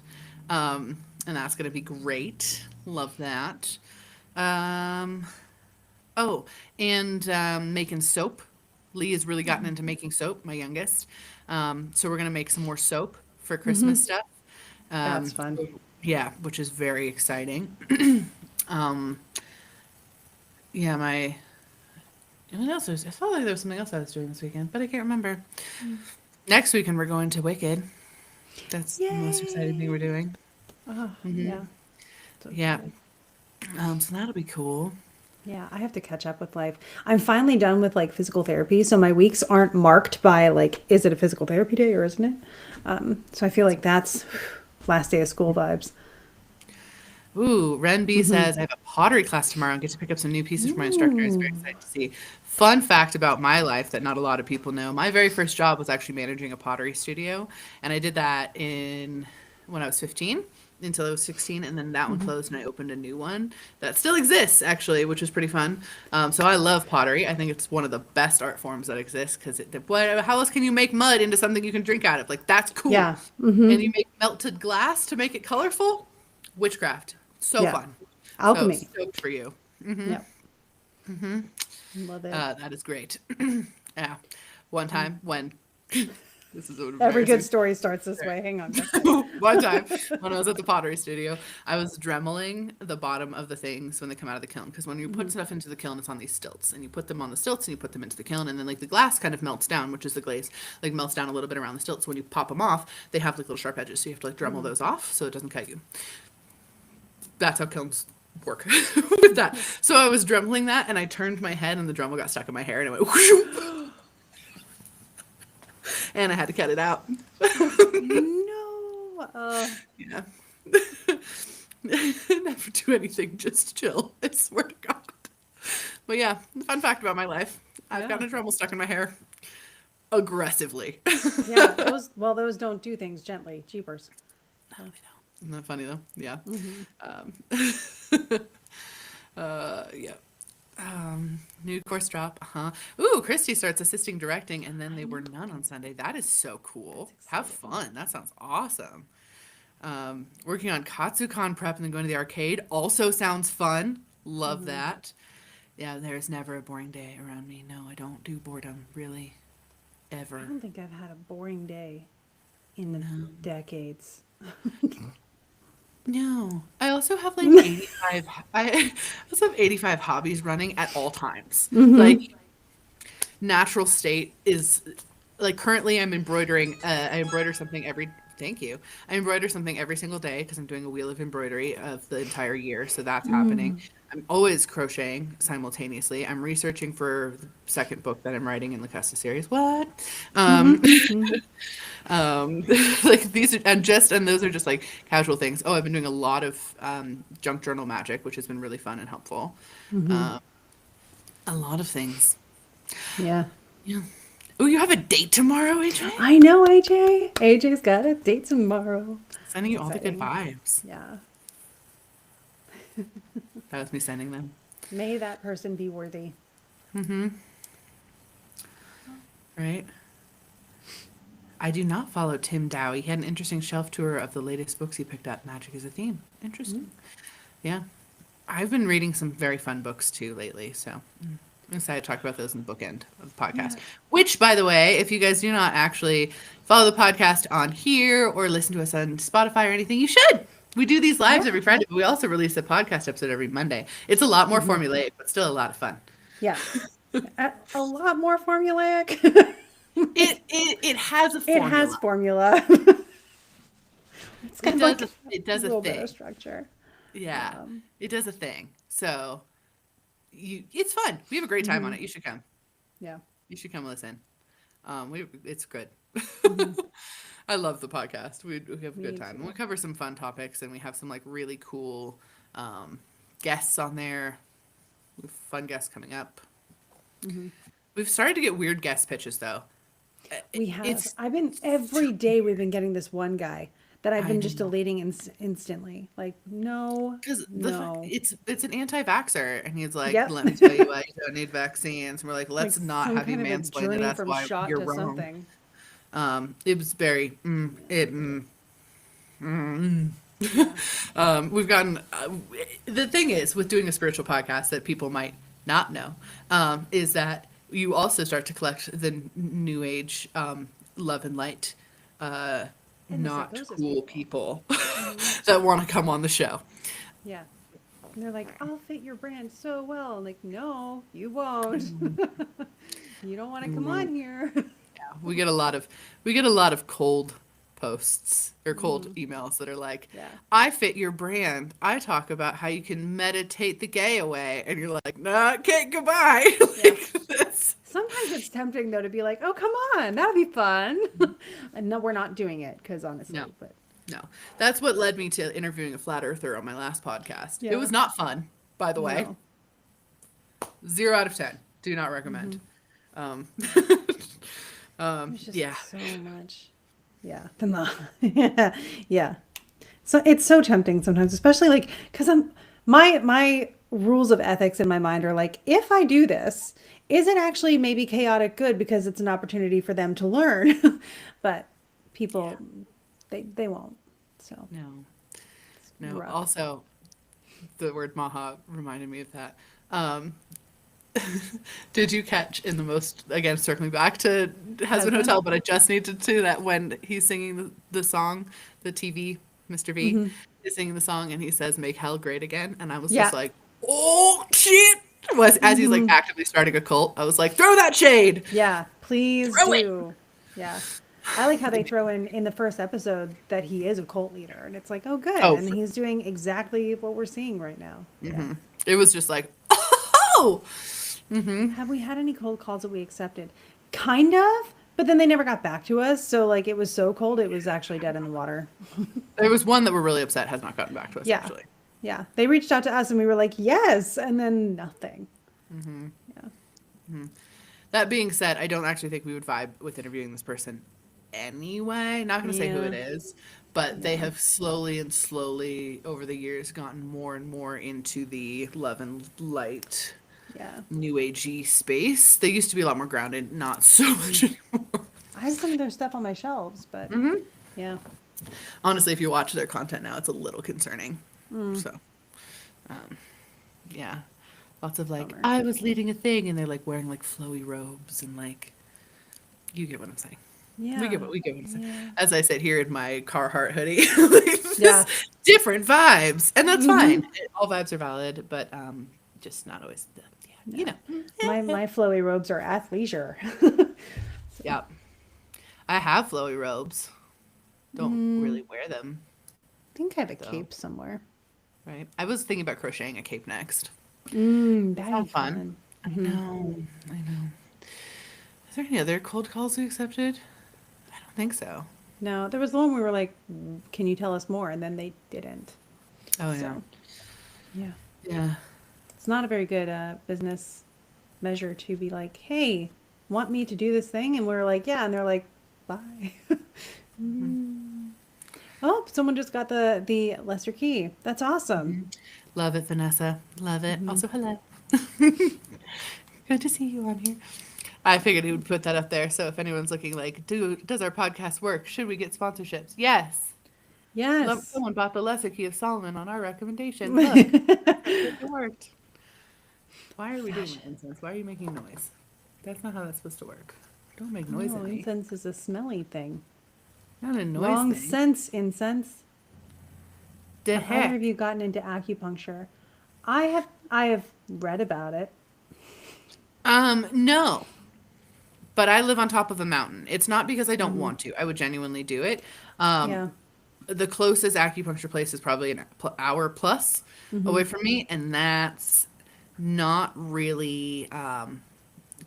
Speaker 2: and that's going to be great. Love that. Um, oh, and making soap. Lee has really gotten into making soap, my youngest. So we're going to make some more soap for Christmas stuff.
Speaker 1: That's fun.
Speaker 2: Yeah, which is very exciting. um, yeah, what else was, I felt like there was something else I was doing this weekend, but I can't remember. Next weekend we're going to Wicked. That's the most exciting thing we're
Speaker 1: Yay.
Speaker 2: doing.
Speaker 1: Oh, yeah. So
Speaker 2: Yeah.
Speaker 1: excited.
Speaker 2: So that'll be cool.
Speaker 1: Yeah, I have to catch up with life. I'm finally done with like physical therapy, so my weeks aren't marked by like, is it a physical therapy day or isn't it? So I feel like that's last day of school vibes.
Speaker 2: Ooh, Ren B says I have a pottery class tomorrow and get to pick up some new pieces from my instructor. It's very
Speaker 1: Ooh.
Speaker 2: exciting to see. Fun fact about my life that not a lot of people know. My very first job was actually managing a pottery studio, and I did that in when I was 15 until I was 16, and then that one closed and I opened a new one that still exists actually, which is pretty fun. So I love pottery. I think it's one of the best art forms that exists because how else can you make mud into something you can drink out of? Like that's cool.
Speaker 1: Yeah.
Speaker 2: And you make melted glass to make it colorful. Witchcraft. So
Speaker 1: Yeah.
Speaker 2: fun. So
Speaker 1: Alchemy.
Speaker 2: stoked for you.
Speaker 1: Yep. Love it.
Speaker 2: That is great. Yeah. One time when this is
Speaker 1: Every good
Speaker 2: embarrassing.
Speaker 1: story starts this way. Hang on.
Speaker 2: One time when I was at the pottery studio, I was dremeling the bottom of the things when they come out of the kiln. Because when you put stuff into the kiln, it's on these stilts, and you put them on the stilts and you put them into the kiln, and then like the glass kind of melts down, which is the glaze, like melts down a little bit around the stilts. When you pop them off, they have like little sharp edges, so you have to like dremel those off so it doesn't cut you. That's how kilns work with that. So I was dremeling that, and I turned my head, and the Dremel got stuck in my hair, and it went whoosh, and I had to cut it out.
Speaker 1: No.
Speaker 2: Yeah. Never do anything, just chill. I swear to God. But yeah, fun fact about my life: I've got a Dremel stuck in my hair aggressively.
Speaker 1: Yeah. Those don't do things gently. Jeepers.
Speaker 2: Isn't that funny though? Yeah. Um, yeah. New course drop. Ooh, Christy starts assisting directing, and then they were none on Sunday. That is so cool. Have fun. That sounds awesome. Working on Katsucon prep and then going to the arcade also sounds fun. Love that. Yeah, there's never a boring day around me. No, I don't do boredom really,
Speaker 1: I
Speaker 2: ever.
Speaker 1: don't think I've had a boring day in decades.
Speaker 2: No, I also have like 85. I also have 85 hobbies running at all times. Like natural state is like currently I'm embroidering. I embroider something every. Thank you. I embroider something every single day because I'm doing a wheel of embroidery of the entire year, so that's happening. I'm always crocheting simultaneously. I'm researching for the second book that I'm writing in the Custa series. What? Like these are, and those are just like casual things. Oh, I've been doing a lot of junk journal magic, which has been really fun and helpful. A lot of things.
Speaker 1: Yeah.
Speaker 2: Yeah. Oh, you have a date tomorrow, AJ?
Speaker 1: I know, AJ. AJ's got a date tomorrow.
Speaker 2: Sending you all the good
Speaker 1: Exciting.
Speaker 2: vibes.
Speaker 1: Yeah.
Speaker 2: That was me sending them.
Speaker 1: May that person be worthy.
Speaker 2: Right? I do not follow Tim Dowie. He had an interesting shelf tour of the latest books he picked up. Magic is a theme. Interesting. Yeah. I've been reading some very fun books too lately, so I'm excited to talk about those in the bookend of the podcast. Which, by the way, if you guys do not actually follow the podcast on here or listen to us on Spotify or anything, you should. We do these lives
Speaker 1: Yeah.
Speaker 2: every Friday, but we also release a podcast episode every Monday. It's a lot more
Speaker 1: Mm-hmm.
Speaker 2: formulaic, but still a lot of fun.
Speaker 1: Yeah. A lot more formulaic.
Speaker 2: It has a
Speaker 1: It has
Speaker 2: formula.
Speaker 1: formula. It's kind
Speaker 2: It
Speaker 1: of
Speaker 2: does
Speaker 1: like
Speaker 2: it
Speaker 1: a
Speaker 2: does a
Speaker 1: little bit of
Speaker 2: thing.
Speaker 1: structure.
Speaker 2: Yeah.
Speaker 1: Um,
Speaker 2: It does a thing. So it's fun. We have a great time on
Speaker 1: mhm.
Speaker 2: it. You should come.
Speaker 1: Yeah.
Speaker 2: You should come listen. It's good.
Speaker 1: Hmm.
Speaker 2: I love the podcast. We have a good
Speaker 1: Me
Speaker 2: time. And
Speaker 1: too.
Speaker 2: we cover some fun topics, and we have some like really cool guests on there. We have fun guests coming up.
Speaker 1: Hmm.
Speaker 2: We've started to get weird guest pitches though.
Speaker 1: We have.
Speaker 2: It's
Speaker 1: Every day we've been getting this one guy that I've
Speaker 2: I
Speaker 1: been just
Speaker 2: know
Speaker 1: deleting instantly. Like, no,
Speaker 2: because
Speaker 1: no.
Speaker 2: it's an anti-vaxxer, and he's like,
Speaker 1: Yep.
Speaker 2: "Let me tell you why you don't need vaccines." And we're like,
Speaker 1: Like
Speaker 2: "Let's not
Speaker 1: some
Speaker 2: have you
Speaker 1: kind of a
Speaker 2: mansplain to
Speaker 1: journey
Speaker 2: us
Speaker 1: from
Speaker 2: why
Speaker 1: shot
Speaker 2: you're
Speaker 1: to
Speaker 2: wrong."
Speaker 1: something.
Speaker 2: It was very
Speaker 1: Yeah.
Speaker 2: we've gotten the thing is with doing a spiritual podcast that people might not know is that you also start to collect the new age love and light
Speaker 1: And the
Speaker 2: not
Speaker 1: psychosis
Speaker 2: cool
Speaker 1: people.
Speaker 2: people that want to come on the show.
Speaker 1: Yeah. And they're like, I'll fit your brand so well. Like, no, you won't. You don't want to come on here.
Speaker 2: Yeah, we get a lot of cold posts or cold emails that are like,
Speaker 1: Yeah.
Speaker 2: I fit your brand. I talk about how you can meditate the gay away, and you're like, nah, okay, goodbye.
Speaker 1: Yep.
Speaker 2: Like, that's,
Speaker 1: Sometimes it's tempting though to be like, oh, come on, that'll be fun. And no, we're not doing it because honestly,
Speaker 2: no,
Speaker 1: but
Speaker 2: no, that's what led me to interviewing a flat earther on my last podcast. It
Speaker 1: yeah,
Speaker 2: was not fun, by the way.
Speaker 1: no.
Speaker 2: 0 out of 10. Do not recommend. Um,
Speaker 1: There's just
Speaker 2: yeah.
Speaker 1: so much. Yeah. Yeah. Yeah. So it's so tempting sometimes, especially like because my rules of ethics in my mind are like, if I do this, is it actually maybe chaotic good because it's an opportunity for them to learn? But people, they won't. So
Speaker 2: No. No.
Speaker 1: rough.
Speaker 2: Also, the word maha reminded me of that. Did you catch in the most, again, circling back to Husband
Speaker 1: Husband?
Speaker 2: Hotel, but I just need to that when he's singing the song, the TV, Mr. V is singing the song and he says, make hell great again. And I was
Speaker 1: Yeah.
Speaker 2: just like, oh, shit. As he's like
Speaker 1: Mhm.
Speaker 2: actively starting a cult, I was like, throw that shade.
Speaker 1: Yeah, please
Speaker 2: Throw it.
Speaker 1: do. Yeah. I like how they throw in the first episode that he is a cult leader, and it's like, oh, good,
Speaker 2: Oh,
Speaker 1: and he's doing exactly what we're seeing right now. Yeah.
Speaker 2: it was just like, oh,
Speaker 1: Have we had any cold calls that we accepted? Kind of, but then they never got back to us. So like, it was so cold, it was actually dead in the water.
Speaker 2: there was one that we're really upset has not gotten back to us,
Speaker 1: Yeah.
Speaker 2: actually.
Speaker 1: Yeah, they reached out to us, and we were like, yes, and then nothing. Yeah.
Speaker 2: That being said, I don't actually think we would vibe with interviewing this person anyway. Not going to say who
Speaker 1: Yeah.
Speaker 2: it is, but they have slowly and slowly over the years gotten more and more into the love and light,
Speaker 1: Yeah.
Speaker 2: new agey space. They used to be a lot more grounded, not so much anymore.
Speaker 1: I have some of their stuff on my shelves, but yeah.
Speaker 2: Honestly, if you watch their content now, it's a little concerning. So, yeah. Lots of like,
Speaker 1: Bummer.
Speaker 2: I was leading a thing, and they're like wearing like flowy robes and like, you get what I'm saying.
Speaker 1: Yeah.
Speaker 2: We get what I'm saying.
Speaker 1: Yeah.
Speaker 2: As I said here in my Carhartt hoodie, like,
Speaker 1: Yeah.
Speaker 2: different vibes, and that's
Speaker 1: Mhm.
Speaker 2: fine. All vibes are valid, but just not always. Yeah, you know.
Speaker 1: My flowy robes are athleisure.
Speaker 2: Yeah. I have flowy robes. Don't really wear them,
Speaker 1: I think I have a
Speaker 2: So.
Speaker 1: cape somewhere.
Speaker 2: right? I was thinking about crocheting a cape next.
Speaker 1: That'd
Speaker 2: Sounds
Speaker 1: be
Speaker 2: fun. I know. Is there any other cold calls we accepted? I don't think so.
Speaker 1: No, there was the one we were like, can you tell us more? And then they didn't.
Speaker 2: Oh yeah.
Speaker 1: So, yeah.
Speaker 2: Yeah.
Speaker 1: It's not a very good business measure to be like, hey, want me to do this thing? And we're like, yeah. And they're like, bye. Oh, someone just got the Lester key. That's awesome.
Speaker 2: Love it, Vanessa. Love it. Also, hello. Good to see you on here. I figured he would put that up there. So if anyone's looking like, does our podcast work? Should we get sponsorships? Yes.
Speaker 1: Yes.
Speaker 2: Someone bought the Lesser Key of Solomon on our recommendation. Look, it worked. Why are we doing incense? Why are you making noise? That's not how that's supposed to work. Don't make noise
Speaker 1: No,
Speaker 2: at me.
Speaker 1: incense is a smelly thing.
Speaker 2: Not a noise
Speaker 1: Wrong
Speaker 2: thing.
Speaker 1: sense, incense.
Speaker 2: The
Speaker 1: Have either
Speaker 2: heck?
Speaker 1: of you gotten into acupuncture? I have read about it.
Speaker 2: No. But I live on top of a mountain. It's not because I don't
Speaker 1: Mm,
Speaker 2: want to. I would genuinely do it. Um,
Speaker 1: yeah.
Speaker 2: the closest acupuncture place is probably an hour plus
Speaker 1: Hmm.
Speaker 2: away from me, and that's not really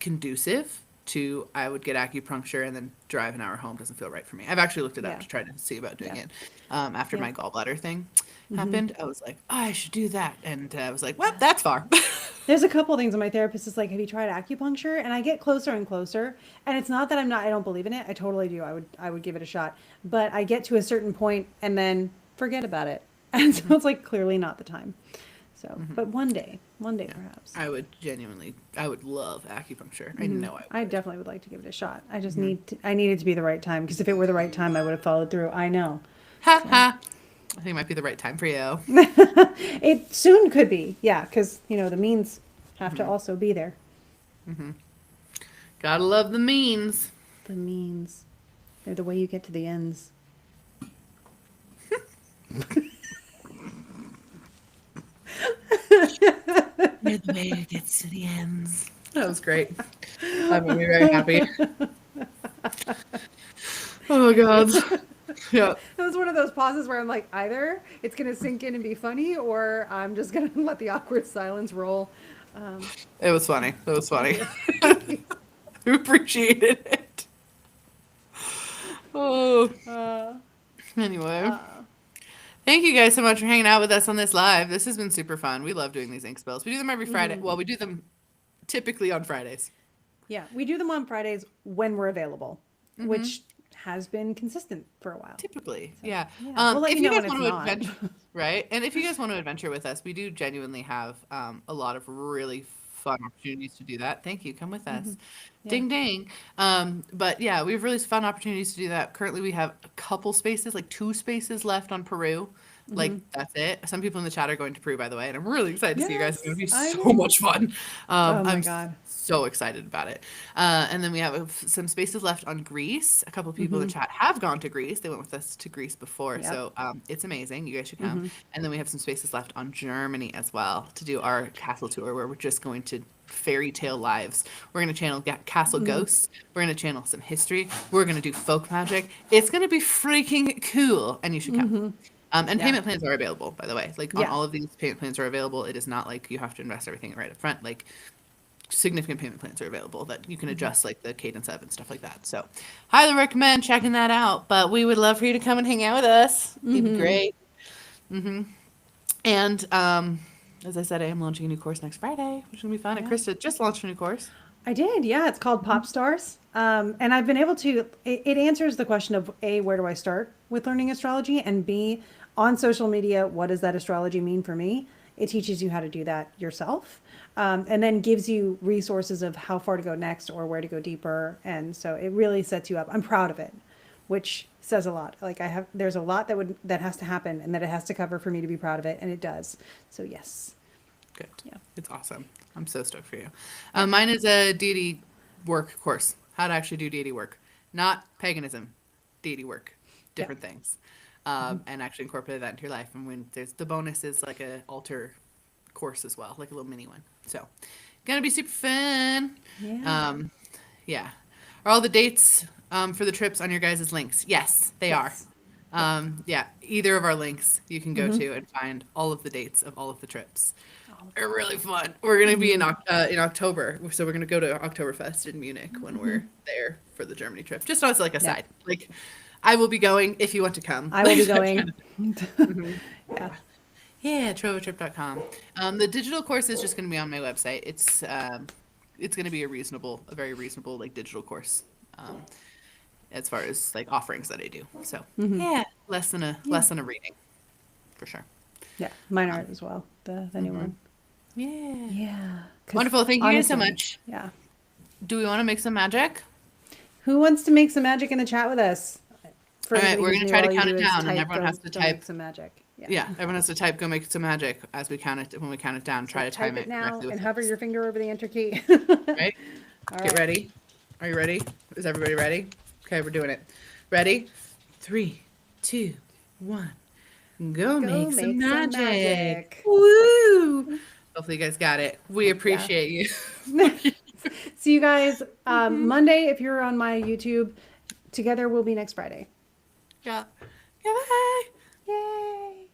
Speaker 2: conducive to I would get acupuncture and then drive an hour home. Doesn't feel right for me. I've actually looked it up
Speaker 1: Yeah.
Speaker 2: to try to see about doing
Speaker 1: Yeah.
Speaker 2: it. After
Speaker 1: Yeah.
Speaker 2: my gallbladder thing
Speaker 1: Hmm.
Speaker 2: happened, I was like, oh, I should do that, and I was like, well, that's far.
Speaker 1: There's a couple things, and my therapist is like, "Have you tried acupuncture?" And I get closer and closer. And it's not that I don't believe in it. I totally do. I would give it a shot. But I get to a certain point and then forget about it. And so it's like clearly not the time. So, but one day
Speaker 2: Yeah,
Speaker 1: perhaps.
Speaker 2: I would love acupuncture. I
Speaker 1: Hmm.
Speaker 2: know I
Speaker 1: I
Speaker 2: would.
Speaker 1: definitely would like to give it a shot. I just
Speaker 2: Hmm.
Speaker 1: I need it to be the right time because if it were the right time, I would have followed through. I know.
Speaker 2: Ha
Speaker 1: So
Speaker 2: ha. I think it might be the right time for you.
Speaker 1: it soon could be, yeah, because the means have to
Speaker 2: Hmm.
Speaker 1: also be there.
Speaker 2: Hmm. Gotta love the means.
Speaker 1: The means, they're the way you get to the ends.
Speaker 2: You're the way it gets to the ends. That was great. That made me very happy. Oh God. Yeah.
Speaker 1: It was one of those pauses where I'm like, either it's gonna sink in and be funny, or I'm just gonna let the awkward silence roll. Um,
Speaker 2: It was funny. It was funny.
Speaker 1: yeah.
Speaker 2: We appreciated it. Oh.
Speaker 1: uh,
Speaker 2: Anyway.
Speaker 1: uh,
Speaker 2: Thank you guys so much for hanging out with us on this live. This has been super fun. We love doing these ink spills. We do them every Friday.
Speaker 1: mhm.
Speaker 2: Well, we do them typically on Fridays.
Speaker 1: Yeah, we do them on Fridays when we're available,
Speaker 2: Hmm.
Speaker 1: which has been consistent for a while.
Speaker 2: Typically,
Speaker 1: So
Speaker 2: yeah.
Speaker 1: yeah, we'll let
Speaker 2: If
Speaker 1: you
Speaker 2: you
Speaker 1: know
Speaker 2: guys
Speaker 1: when it's
Speaker 2: want to
Speaker 1: not.
Speaker 2: adventure, right? And if you guys want to adventure with us, we do genuinely have a lot of really fun opportunities to do that. Thank you. Come with
Speaker 1: Hmm.
Speaker 2: us.
Speaker 1: Yeah.
Speaker 2: Ding ding. But yeah, we have really fun opportunities to do that. Currently, we have a couple spaces, like 2 spaces left on Peru. Like
Speaker 1: Hmm.
Speaker 2: that's it. Some people in the chat are going to Peru, by the way, and I'm really excited to see you guys. It's going to
Speaker 1: Yes,
Speaker 2: be
Speaker 1: I
Speaker 2: so
Speaker 1: know.
Speaker 2: much fun.
Speaker 1: Oh my
Speaker 2: I'm
Speaker 1: God.
Speaker 2: so excited about it. And then we have some spaces left on Greece. A couple of people in
Speaker 1: Hmm.
Speaker 2: the chat have gone to Greece. They went with us to Greece before,
Speaker 1: Yep.
Speaker 2: so it's amazing. You guys should come.
Speaker 1: Hmm.
Speaker 2: And then we have some spaces left on Germany as well to do our castle tour, where we're just going to fairy tale lives. We're going to channel castle
Speaker 1: Hmm.
Speaker 2: ghosts. We're going to channel some history. We're going to do folk magic. It's going to be freaking cool, and you should come.
Speaker 1: Hmm.
Speaker 2: And
Speaker 1: Yeah.
Speaker 2: payment plans are available, by the way. Like on
Speaker 1: Yeah.
Speaker 2: all of these, payment plans are available. It is not like you have to invest everything right up front. Like significant payment plans are available that you can
Speaker 1: Hmm.
Speaker 2: adjust, like the cadence of and stuff like that. So, highly recommend checking that out. But we would love for you to come and hang out with us. It'd be
Speaker 1: Hmm.
Speaker 2: great. Hmm. And as I said, I am launching a new course next Friday, which is gonna be fun. And
Speaker 1: Yeah.
Speaker 2: Krista just launched a new course.
Speaker 1: I did. Yeah, it's called Pop Stars. And I've been able to, it answers the question of A, where do I start with learning astrology? And B, on social media, what does that astrology mean for me? It teaches you how to do that yourself. And then gives you resources of how far to go next or where to go deeper. And so it really sets you up. I'm proud of it, which says a lot. Like there's a lot that has to happen and that it has to cover for me to be proud of it. And it does. So yes.
Speaker 2: Good.
Speaker 1: Yeah.
Speaker 2: It's awesome. I'm so stoked for you.
Speaker 1: Yeah.
Speaker 2: Mine is a deity work course. How to actually do deity work, not paganism, deity work,
Speaker 1: Yeah.
Speaker 2: different things,
Speaker 1: Mhm.
Speaker 2: and actually incorporate that into your life. And when there's the bonus is like a altar course as well, like a little mini one. So, gonna be super fun.
Speaker 1: Yeah.
Speaker 2: Um, yeah. Are all the dates for the trips on your guys' links? Yes, they are.
Speaker 1: Yes. Yeah.
Speaker 2: Yeah, either of our links you can go
Speaker 1: Hmm.
Speaker 2: to and find all of the dates of all of the trips.
Speaker 1: Oh.
Speaker 2: They're really fun. We're gonna be
Speaker 1: Hmm.
Speaker 2: in October, so we're gonna go to Oktoberfest in Munich when
Speaker 1: Hmm.
Speaker 2: we're there for the Germany trip. Just as like a
Speaker 1: Yeah.
Speaker 2: side, like I will be going if you want to come.
Speaker 1: I will be
Speaker 2: That kind
Speaker 1: going.
Speaker 2: of thing.
Speaker 1: Yeah.
Speaker 2: Yeah, trovotrip.com. The digital course is just gonna be on my website. It's gonna be a very reasonable like digital course. Um, as far as like offerings that I do. So
Speaker 1: Hmm.
Speaker 2: yeah,
Speaker 1: Yeah.
Speaker 2: less than a reading, for sure.
Speaker 1: Yeah. Mine are
Speaker 2: Um,
Speaker 1: as well. The new
Speaker 2: mhm.
Speaker 1: one.
Speaker 2: Yeah.
Speaker 1: Yeah. Because
Speaker 2: Wonderful. Thank you guys so
Speaker 1: honestly,
Speaker 2: much.
Speaker 1: yeah.
Speaker 2: Do we want to make some magic?
Speaker 1: Who wants to make some magic in the chat with us? For
Speaker 2: All right,
Speaker 1: anybody
Speaker 2: we're
Speaker 1: who's
Speaker 2: gonna
Speaker 1: new,
Speaker 2: try to
Speaker 1: all you
Speaker 2: count
Speaker 1: do
Speaker 2: it
Speaker 1: is
Speaker 2: down, and
Speaker 1: type,
Speaker 2: everyone has to
Speaker 1: go make
Speaker 2: type.
Speaker 1: some magic. Yeah.
Speaker 2: Yeah, everyone has to type. Go make some magic as we count it. When we count it down,
Speaker 1: So
Speaker 2: try to
Speaker 1: type
Speaker 2: time
Speaker 1: it
Speaker 2: it
Speaker 1: now
Speaker 2: correctly
Speaker 1: and
Speaker 2: with
Speaker 1: hover
Speaker 2: us.
Speaker 1: your finger over the enter key.
Speaker 2: Right?
Speaker 1: All
Speaker 2: Get
Speaker 1: right.
Speaker 2: ready. Are you ready? Is everybody ready? Okay, we're doing it. Ready? 3, 2, 1. Go,
Speaker 1: Go
Speaker 2: make some
Speaker 1: make some
Speaker 2: magic.
Speaker 1: magic.
Speaker 2: Woo! Hopefully, you guys got it. We
Speaker 1: Yeah.
Speaker 2: appreciate you.
Speaker 1: See you guys Monday if you're on my YouTube. Together we'll be next Friday.
Speaker 2: Yeah. Yeah, bye.
Speaker 1: Yay!